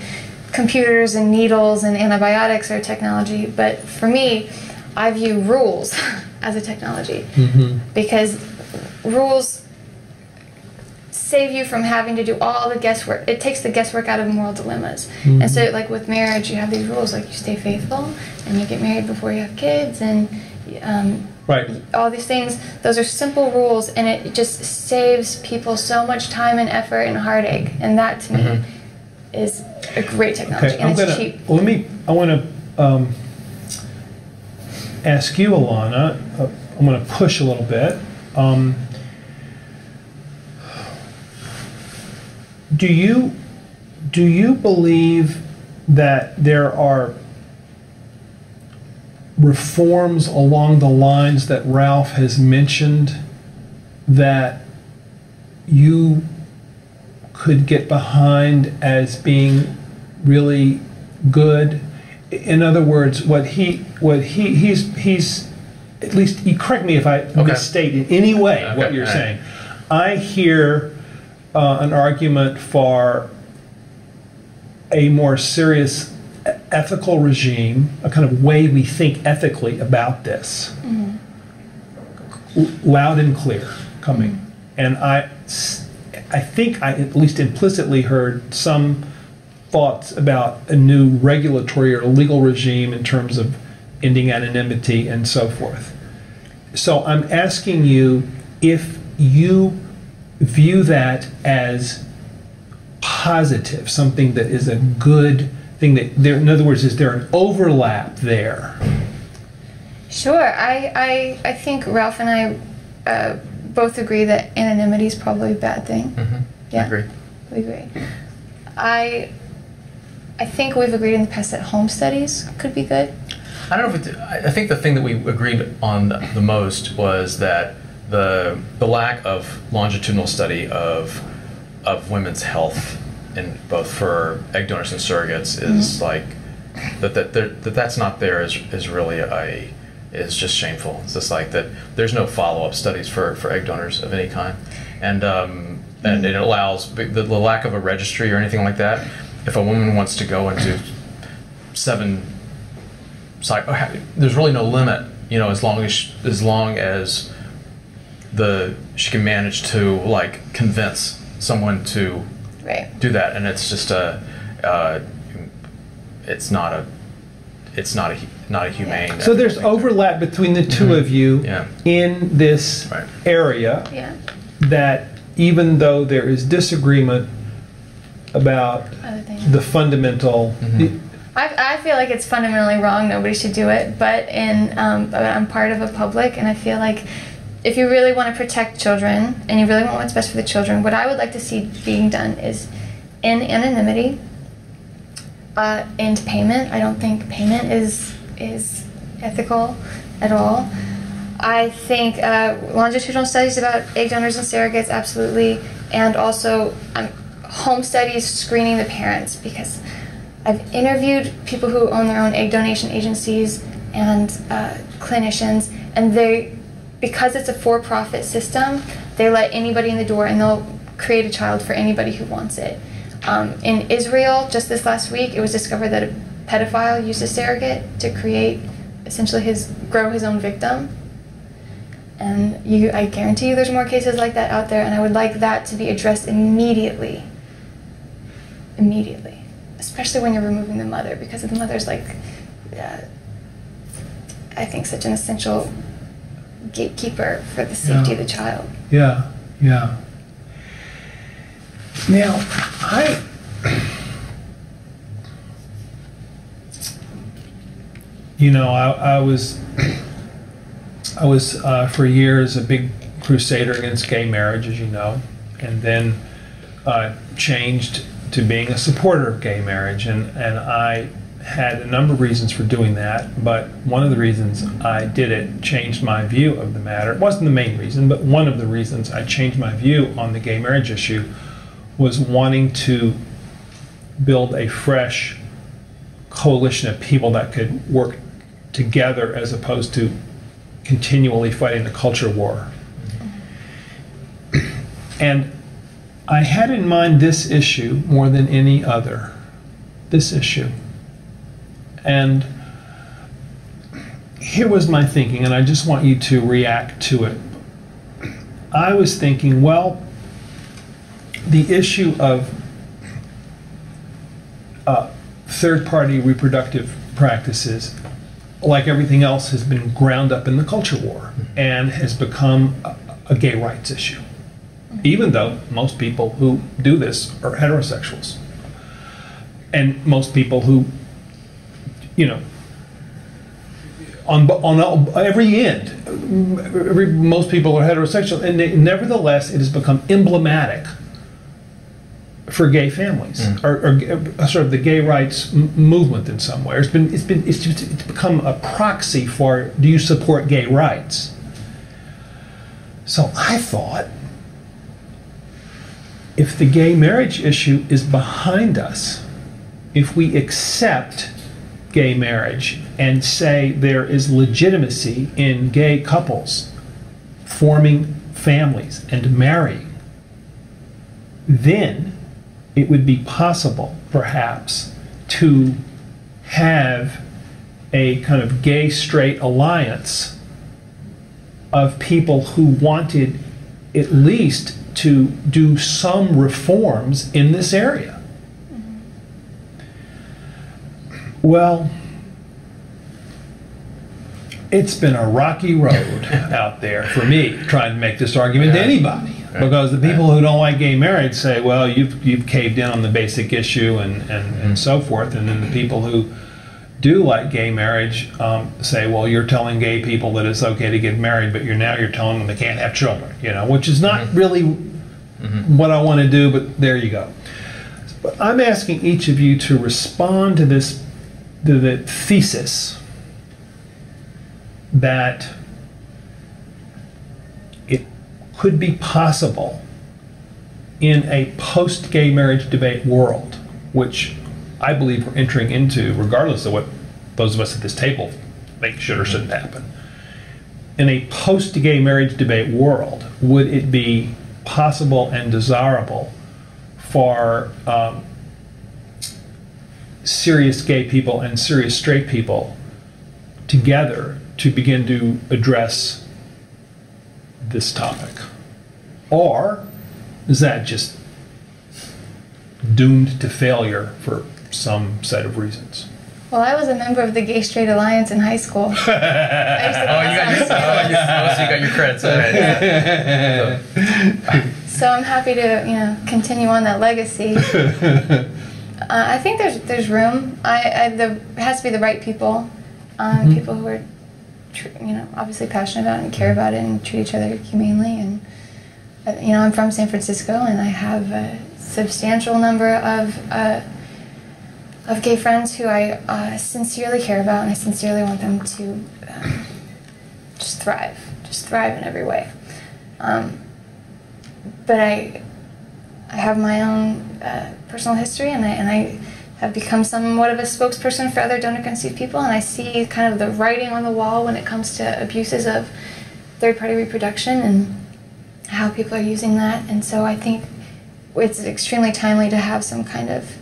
computers and needles and antibiotics are technology, but for me, I view rules as a technology, because rules save you from having to do all the guesswork. It takes the guesswork out of moral dilemmas. And so, like with marriage, you have these rules, like you stay faithful, and you get married before you have kids, and all these things. Those are simple rules, and it just saves people so much time and effort and heartache. And that, to me, is a great technology, and it's cheap.
I want to ask you, Alana. I'm going to push a little bit. Do you believe that there are reforms along the lines that Ralph has mentioned that you could get behind as being really good? In other words, he's at least, correct me if I misstate in any way what you're saying. I hear an argument for a more serious ethical regime, a kind of way we think ethically about this, loud and clear coming. And I think I at least implicitly heard some thoughts about a new regulatory or legal regime in terms of ending anonymity and so forth. So I'm asking you if you view that as positive, something that is a good thing. That there, in other words, is there an overlap there?
Sure. I think Ralph and I both agree that anonymity is probably a bad thing.
Yeah. I agree.
We agree. I think we've agreed in the past that home studies could be good.
I don't know if I think the thing that we agreed on the most was that the lack of longitudinal study of women's health, in both for egg donors and surrogates, is like that's not there is really is just shameful. It's just like that there's no follow-up studies for egg donors of any kind, and it allows the lack of a registry or anything like that. If a woman wants to go into 7 there's really no limit, as long as she can manage to like convince someone to do that, and it's just it's not a humane.
So there's overlap between the two of you in this area.
Yeah.
That even though there is disagreement about the fundamental.
I feel like it's fundamentally wrong. Nobody should do it. But I'm part of a public, and I feel like if you really want to protect children and you really want what's best for the children, what I would like to see being done is in anonymity and payment. I don't think payment is ethical at all. I think longitudinal studies about egg donors and surrogates, absolutely, and also home studies screening the parents, because I've interviewed people who own their own egg donation agencies and clinicians, and because it's a for-profit system, they let anybody in the door and they'll create a child for anybody who wants it. In Israel, just this last week, it was discovered that a pedophile used a surrogate to create, essentially, grow his own victim. And I guarantee you there's more cases like that out there, and I would like that to be addressed immediately. Immediately. Especially when you're removing the mother, because the mother's like, I think, such an essential gatekeeper for the safety of the child.
Yeah, yeah. Now, I was for years a big crusader against gay marriage, as you know, and then changed to being a supporter of gay marriage, and I had a number of reasons for doing that, but one of the reasons I did it changed my view of the matter. It wasn't the main reason, but one of the reasons I changed my view on the gay marriage issue was wanting to build a fresh coalition of people that could work together as opposed to continually fighting the culture war. And I had in mind this issue more than any other, this issue. And here was my thinking, and I just want you to react to it. I was thinking, well, the issue of third-party reproductive practices, like everything else, has been ground up in the culture war and has become a gay rights issue, even though most people who do this are heterosexuals. And most people who, on every end, most people are heterosexual, and nevertheless, it has become emblematic for gay families, or sort of the gay rights movement in some way. It's become a proxy for, do you support gay rights? So I thought, if the gay marriage issue is behind us, if we accept gay marriage and say there is legitimacy in gay couples forming families and marrying, then it would be possible, perhaps, to have a kind of gay-straight alliance of people who wanted at least to do some reforms in this area. Well, it's been a rocky road out there for me trying to make this argument to anybody. Because the people who don't like gay marriage say, well, you've caved in on the basic issue and so forth. And then the people who do like gay marriage say, well, you're telling gay people that it's okay to get married, but you're telling them they can't have children, which is not really what I want to do, but there you go. But I'm asking each of you to respond to this, the thesis that it could be possible in a post-gay marriage debate world, which I believe we're entering into, regardless of what those of us at this table think should or shouldn't happen. In a post-gay marriage debate world, would it be possible and desirable for serious gay people and serious straight people together to begin to address this topic? Or is that just doomed to failure for some set of reasons?
Well, I was a member of the Gay Straight Alliance in high school.
So you got your credits ahead.
So I'm happy to continue on that legacy. I think there's room. There has to be the right people, people who are obviously passionate about it and care about it and treat each other humanely. And I'm from San Francisco, and I have a substantial number of gay friends who I sincerely care about, and I sincerely want them to just thrive in every way. But I have my own personal history, and I have become somewhat of a spokesperson for other donor-conceived people, and I see kind of the writing on the wall when it comes to abuses of third-party reproduction and how people are using that. And so I think it's extremely timely to have some kind of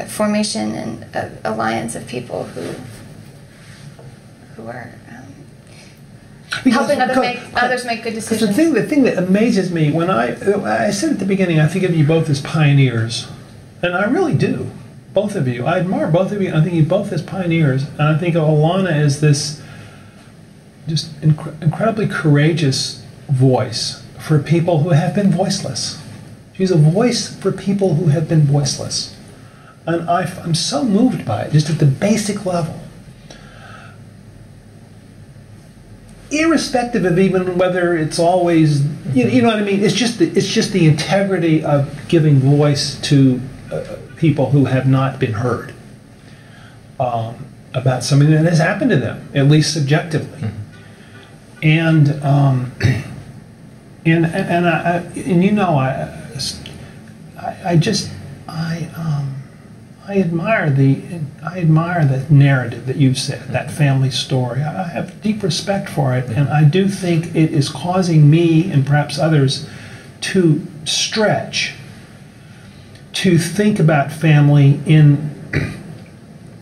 formation and alliance of people who are helping others make good decisions.
The thing that amazes me when I said at the beginning, I think of you both as pioneers, and I really do. Both of you, I admire both of you. I think you both as pioneers, and I think of Alana as this just incredibly courageous voice for people who have been voiceless. She's a voice for people who have been voiceless. And I'm so moved by it, just at the basic level. Irrespective of even whether it's always, you know what I mean? It's just the integrity of giving voice to people who have not been heard about something that has happened to them, at least subjectively. Mm-hmm. I admire the narrative that you've said, that family story. I have deep respect for it, and I do think it is causing me and perhaps others to stretch, to think about family in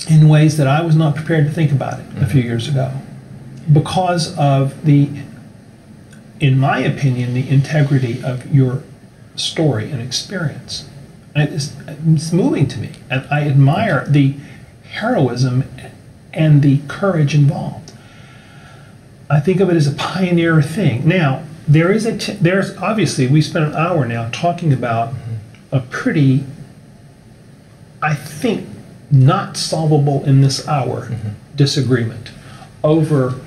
ways that I was not prepared to think about it a few years ago, because of in my opinion, the integrity of your story and experience. It's moving to me, and I admire the heroism and the courage involved. I think of it as a pioneer thing. Now, there's obviously, we spent an hour now talking about a pretty, I think, not solvable in this hour disagreement over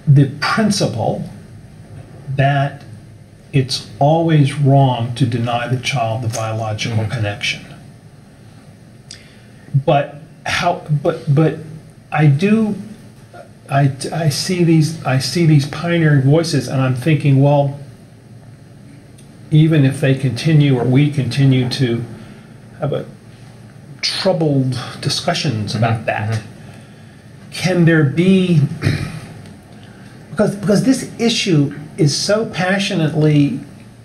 the principle that it's always wrong to deny the child the biological connection. But I see these pioneering voices, and I'm thinking, well, even if they continue, or we continue to have troubled discussions about that, can there be, because this issue is so passionately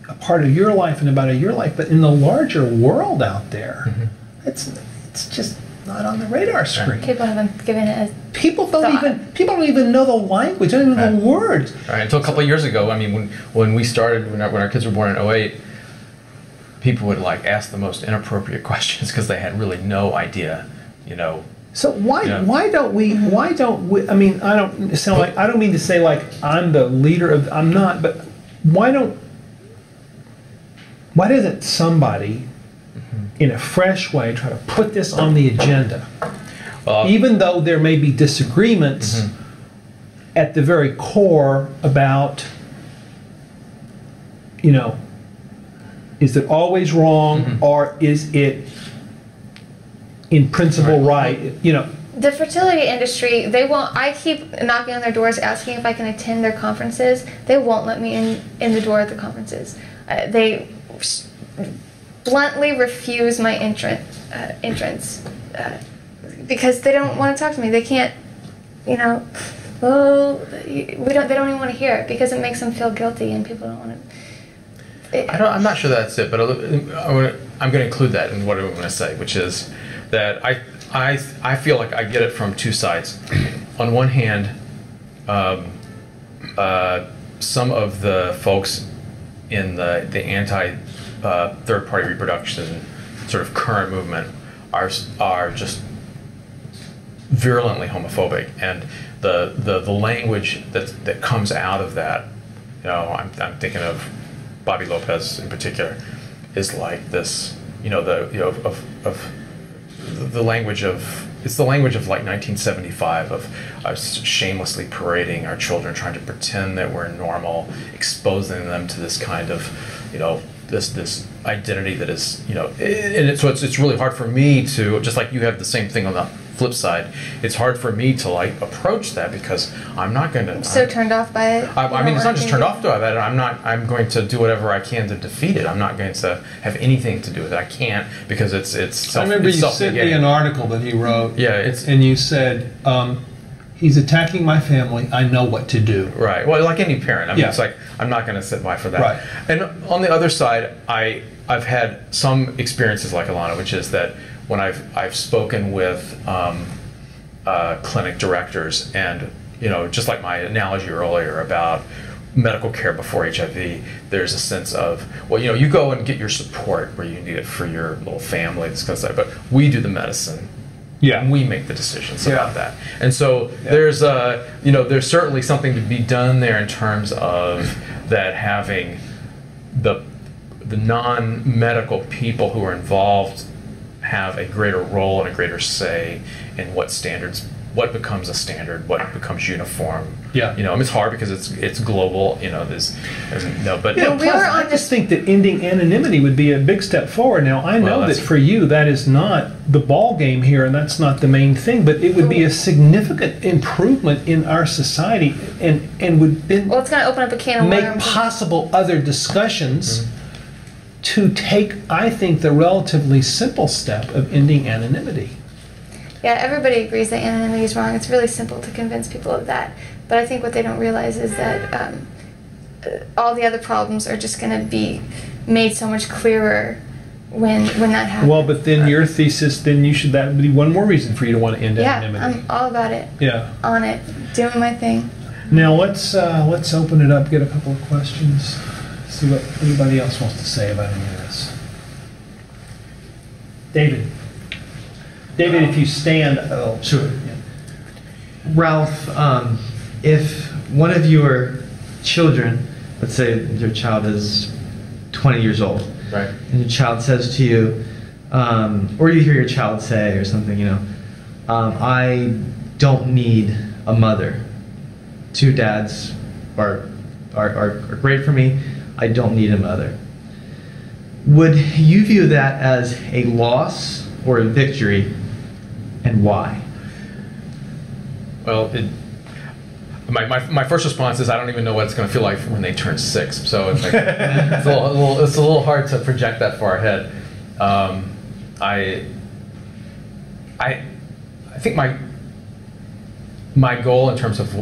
a part of your life and about your life, but in the larger world out there, it's just not on the radar screen.
People haven't given it a
people don't even know the language, don't even know the words.
Right. Until a couple of years ago, I mean, when we started, when our kids were born in 2008, people would ask the most inappropriate questions because they had really no idea,
So why don't we? I mean, I don't mean to say I'm the leader of. I'm not. But why doesn't somebody, in a fresh way, try to put this on the agenda? Even though there may be disagreements at the very core about you know, is it always wrong,
Mm-hmm.
or is it in principle right? You know,
The fertility industry, they won't. I keep knocking on their doors asking if I can attend their conferences. They won't let me in the door at the conferences. They bluntly refuse my entrance because they don't want to talk to me. They can't, you know. Well, They don't even want to hear it because it makes them feel guilty, and people don't want to.
I'm not sure that's it, but I'm going to include that in what I'm going to say, which is that I feel like I get it from two sides. On one hand, some of the folks in the anti third party reproduction sort of current movement are just virulently homophobic, and the language that comes out of that, you know, I'm thinking of Bobby Lopez in particular, is like this, you know, the language of, it's the language of like 1975 of us shamelessly parading our children, trying to pretend that we're normal, exposing them to this kind of, you know, this identity that is, you know, and so it's really hard for me to, just like you have the same thing on the flip side, it's hard for me to like approach that because I'm not going to.
I'm so turned off by it.
I mean, it's not just turned off by it. I'm going to do whatever I can to defeat it. I'm not going to have anything to do with it. I can't because it's.
I remember you sent me an article that he wrote.
Yeah,
and you said, he's attacking my family. I know what to do.
Right. Well, like any parent, I mean,
yeah.
It's like I'm not going to sit by for that.
Right.
And on the other side, I've had some experiences like Alana, which is that when I've spoken with clinic directors, and you know, just like my analogy earlier about medical care before HIV, there's a sense of, well, you know, you go and get your support where you need it for your little family, this kind of stuff, but we do the medicine.
Yeah,
and we make the decisions about that. And so there's you know, there's certainly something to be done there in terms of that, having the non-medical people who are involved have a greater role and a greater say in what standards, what becomes a standard, what becomes uniform.
Yeah,
you know, I mean, it's hard because it's global. You know, there's no, but
yeah. Plus, I just think that ending anonymity would be a big step forward. Now, I know that for you, that is not the ball game here, and that's not the main thing. But it would be a significant improvement in our society, and would then
well, it's going to open up a can of
make
worms.
possible other discussions to take, I think, the relatively simple step of ending anonymity.
Yeah, everybody agrees that anonymity is wrong. It's really simple to convince people of that. But I think what they don't realize is that all the other problems are just going to be made so much clearer when that happens.
Well, but then your thesis, then that would be one more reason for you to want to end anonymity.
Yeah, I'm all about it.
Yeah.
On it. Doing my thing.
Now let's open it up, get a couple of questions, see what anybody else wants to say about any of this. David, if you stand. Oh,
sure. Yeah. Ralph, if one of your children, let's say your child is 20 years old,
right,
and your child says to you, or you hear your child say or something, you know, I don't need a mother. Two dads are great for me. I don't need a mother. Would you view that as a loss or a victory, and why?
Well, my first response is I don't even know what it's going to feel like when they turn 6. So it's like it's a little hard to project that far ahead. I think my goal in terms of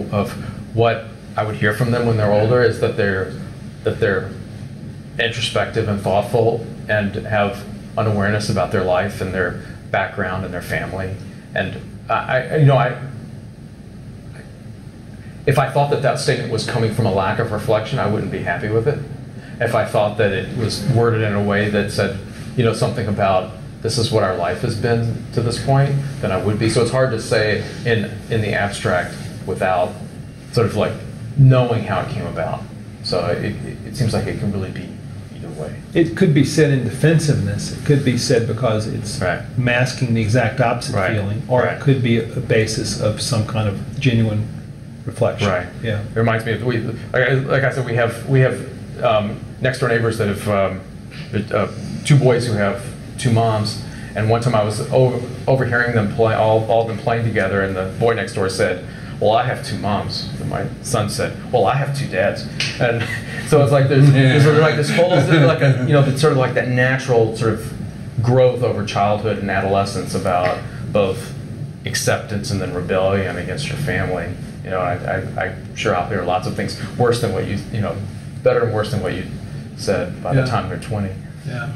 what I would hear from them when they're older is that they're introspective and thoughtful and have an awareness about their life and their background and their family. And if I thought that statement was coming from a lack of reflection, I wouldn't be happy with it. If I thought that it was worded in a way that said, you know, something about this is what our life has been to this point, then I would be. So it's hard to say in the abstract without sort of like knowing how it came about. So it seems like it can really be either way.
It could be said in defensiveness. It could be said because it's masking the exact opposite feeling, or it could be a basis of some kind of genuine reflection.
Right.
Yeah.
It reminds me of like I said, we have next door neighbors that have two boys who have two moms. And one time I was overhearing them play, all of them playing together, and the boy next door said, "Well, I have two moms." And my son said, "Well, I have two dads." And so it's like there's sort of like this whole, like a, it's sort of like that natural sort of growth over childhood and adolescence about both acceptance and then rebellion against your family. I'm sure out there are lots of things worse than what better and worse than what you said by the time they're 20.
Yeah.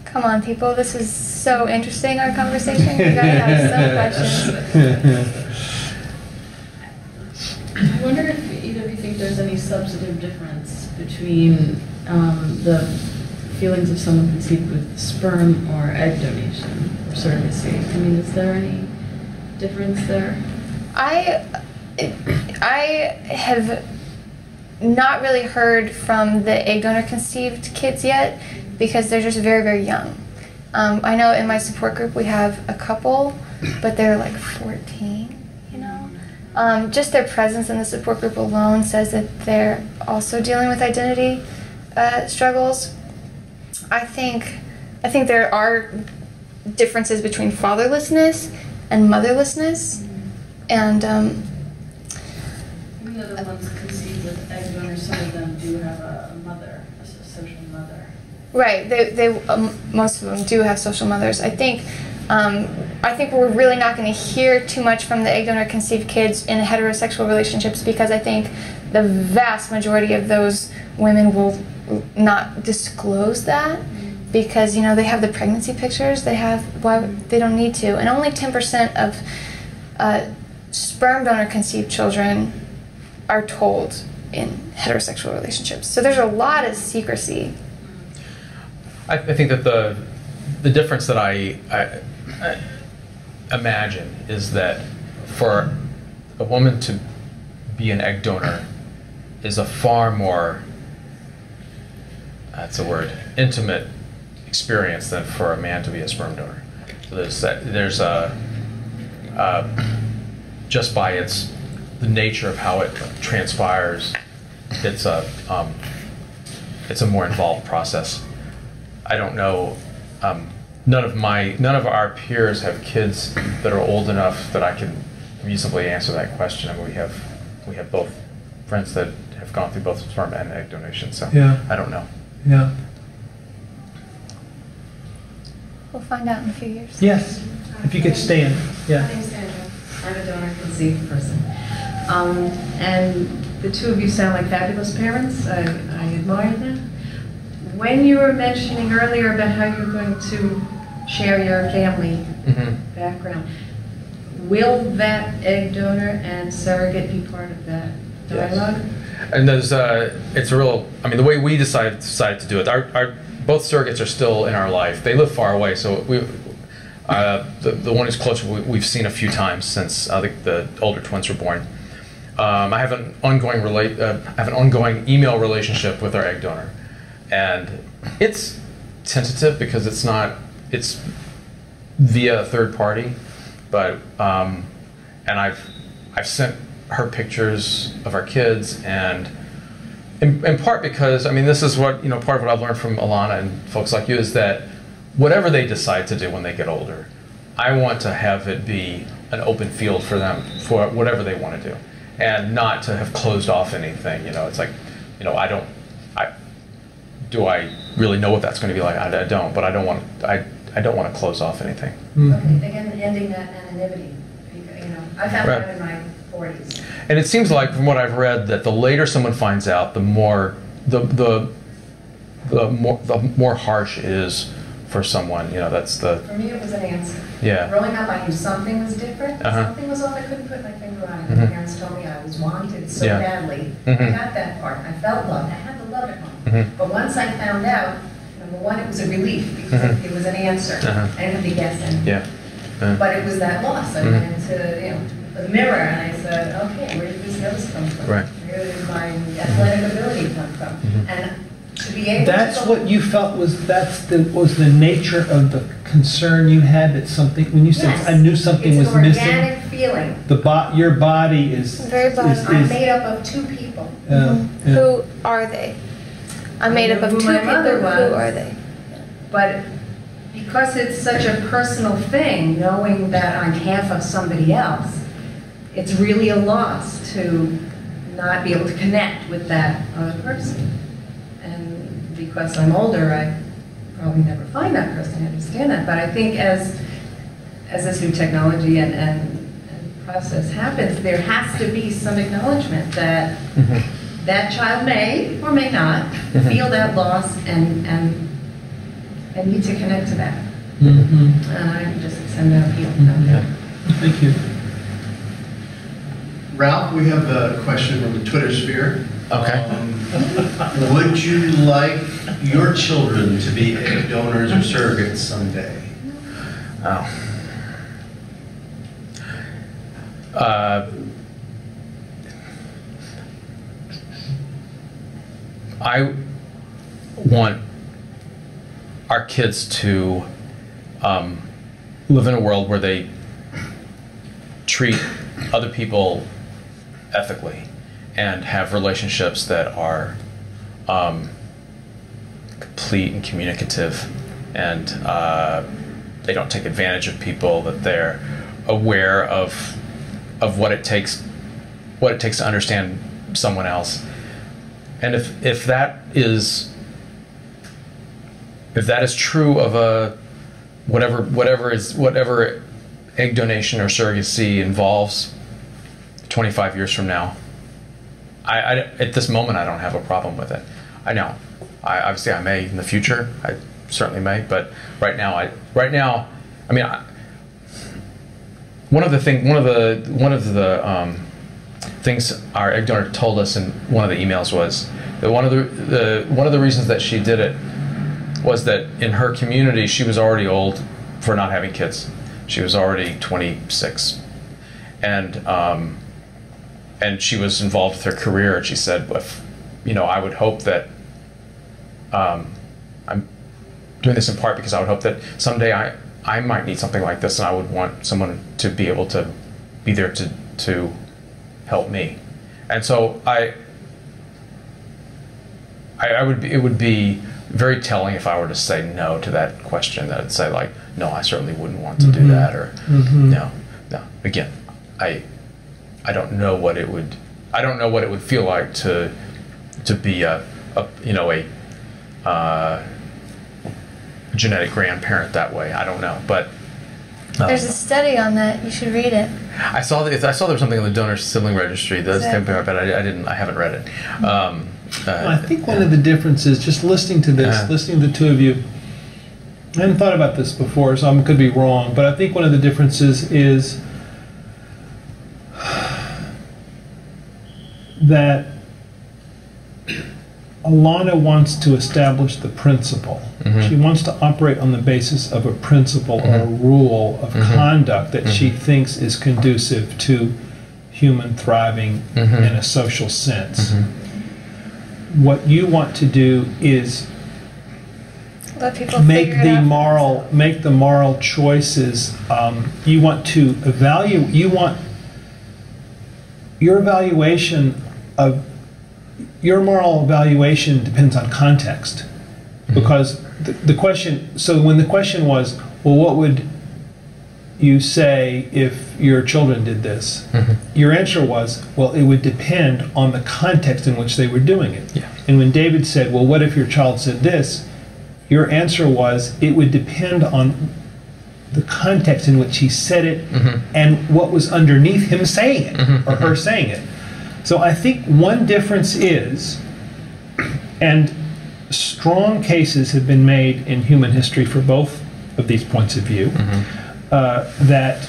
Come on, people. This is so interesting, our conversation. You guys have some questions.
I wonder if either of you think there's any substantive difference between the feelings of someone conceived with sperm or egg donation or surrogacy. I mean, is there any difference there?
I have not really heard from the egg donor conceived kids yet, because they're just very, very young. I know in my support group we have a couple, but they're like 14, Just their presence in the support group alone says that they're also dealing with identity struggles. I think there are differences between fatherlessness and motherlessness, and
even though the ones conceived with egg donors, some of them do have a mother, a social mother.
Right, they most of them do have social mothers. I think we're really not going to hear too much from the egg donor conceived kids in heterosexual relationships, because I think the vast majority of those women will not disclose that, because they have the pregnancy pictures. They don't need to, and only 10% of sperm donor conceived children are told in heterosexual relationships. So there's a lot of secrecy.
I think that the difference that I imagine is that for a woman to be an egg donor is a far more, intimate experience than for a man to be a sperm donor. So there's just by the nature of how it transpires, it's a more involved process. I don't know. None of our peers have kids that are old enough that I can reasonably answer that question. I mean, we have both friends that have gone through both sperm and egg donation. So I don't know.
Yeah.
We'll find out in a few years.
Yes. If you could stand. Yeah.
My name's Angela. I'm a donor conceived person. And the two of you sound like fabulous parents. I admire them. When you were mentioning earlier about how you're going to share your family background, will that egg donor and surrogate be part of that dialogue?
Yes. And it's a real, the way we decided to do it, our both surrogates are still in our life. They live far away, so the one who's closer we've seen a few times since the older twins were born. I have an ongoing email relationship with our egg donor. And it's tentative because it's via a third party, but and I've sent her pictures of our kids, and in part because this is what part of what I've learned from Alana and folks like you is that whatever they decide to do when they get older, I want to have it be an open field for them for whatever they want to do, and not to have closed off anything. It's like do I really know what that's going to be like? I don't, but I don't want to close off anything.
Okay, again, ending that anonymity. I found that in my 40s.
And it seems like, from what I've read, that the later someone finds out, the more harsh it is for someone.
For me, it was an answer.
Yeah.
Growing up, I knew something was different. Something was off. I couldn't put my finger on it. My parents told me I was wanted so badly. I got that part. I felt loved. I had the love at home. But once I found out, number one, it was a relief because it was an answer. I didn't have to guess anything. But it was that loss. I went into the mirror and I said, okay, where did this nose come from?
Right.
Where did my athletic ability come from? And to be able
That's what you felt was the nature of the concern you had that something, when you said I knew something was missing.
It's an organic feeling.
Your body is
Very body.
I'm made up of two people.
Yeah.
Who are they? I'm made up of
Who
two
my
people.
mother was.
Who are they?
But because it's such a personal thing, knowing that I'm half of somebody else, it's really a loss to not be able to connect with that other person. And because I'm older, I probably never find that person. I understand that. But I think as this new technology and process happens, there has to be some acknowledgement that that child may or may not feel that loss and need to connect to that. I just extend that appeal.
Thank you.
Ralph, we have a question from the Twitter sphere.
Okay.
Would you like your children to be egg donors or surrogates someday?
Oh. I want our kids to live in a world where they treat other people ethically and have relationships that are complete and communicative, and they don't take advantage of people, that they're aware of what it takes to understand someone else. And if that is true of a whatever egg donation or surrogacy involves 25 years from now, I at this moment I don't have a problem with it. I know, obviously I may in the future. I certainly may, but right now, I mean, one of the things our egg donor told us in one of the emails was that one of the reasons that she did it was that in her community she was already old for not having kids. She was already 26, and she was involved with her career. And she said, I would hope that I'm doing this in part because I would hope that someday I might need something like this, and I would want someone to be able to be there to help me. And so it would be very telling if I were to say no to that question. That I'd say like, no, I certainly wouldn't want to do that, or no. Again, I don't know what it would. I don't know what it would feel like to be a genetic grandparent that way. I don't know, but
there's a study on that. You should read it.
I saw there was something in the donor sibling registry that's
Exactly.
but I haven't read it.
I think one of the differences, just listening to this, listening to the two of you, I hadn't thought about this before, so I could be wrong, but I think one of the differences is that Alana wants to establish the principle. She wants to operate on the basis of a principle or a rule of conduct that she thinks is conducive to human thriving in a social sense. What you want to do is
Let people
make
figure it out.
make the moral choices. You want to evaluate. You want your evaluation of your moral evaluation depends on context, because the question. So when the question was, well, what would you say if your children did this? Your answer was, well, it would depend on the context in which they were doing it.
Yeah.
And when David said, well, what if your child said this? Your answer was, it would depend on the context in which he said it and what was underneath him saying it or her saying it. So I think one difference is, and strong cases have been made in human history for both of these points of view, that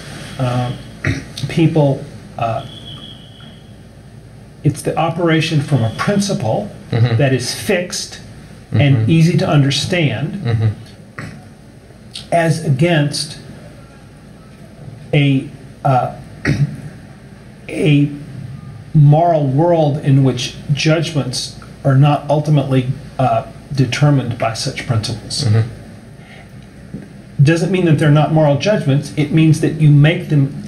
people, it's the operation from a principle that is fixed and easy to understand, as against a moral world in which judgments are not ultimately determined by such principles. Doesn't mean that they're not moral judgments. It means that you make them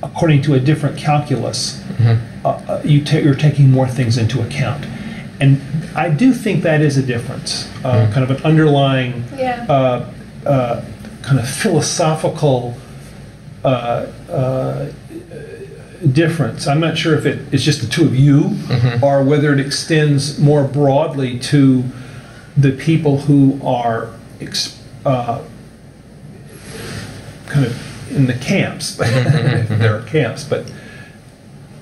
according to a different calculus, you're taking more things into account. And I do think that is a difference, kind of an underlying kind of philosophical difference. I'm not sure if it's just the two of you or whether it extends more broadly to the people who are kind of in the camps, if there are camps, but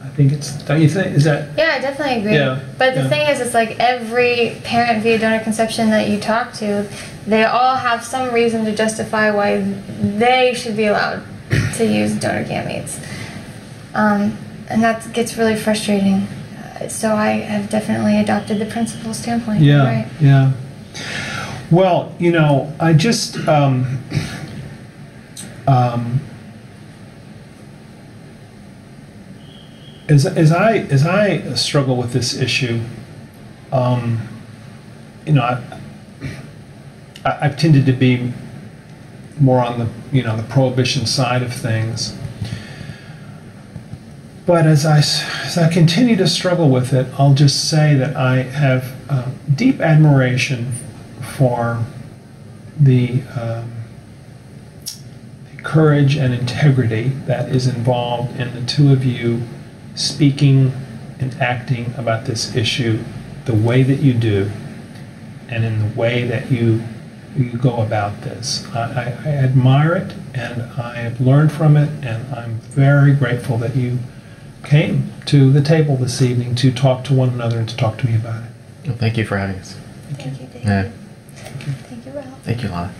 I think it's, don't you think? Is that?
Yeah, I definitely agree.
Yeah,
but the thing is, it's like every parent via donor conception that you talk to, they all have some reason to justify why they should be allowed to use donor gametes. And that gets really frustrating. So I have definitely adopted the principal standpoint.
Yeah,
right?
yeah. Well, you know, I just as I struggle with this issue, you know, I've tended to be more on the the prohibition side of things. But as I continue to struggle with it, I'll just say that I have deep admiration for the courage and integrity that is involved in the two of you speaking and acting about this issue the way that you do, and in the way that you go about this. I admire it, and I have learned from it, and I'm very grateful that you came to the table this evening to talk to one another and to talk to me about it.
Well, thank you for having us.
Thank you, David.
Yeah.
Thank you, Ralph.
Thank you, Alana.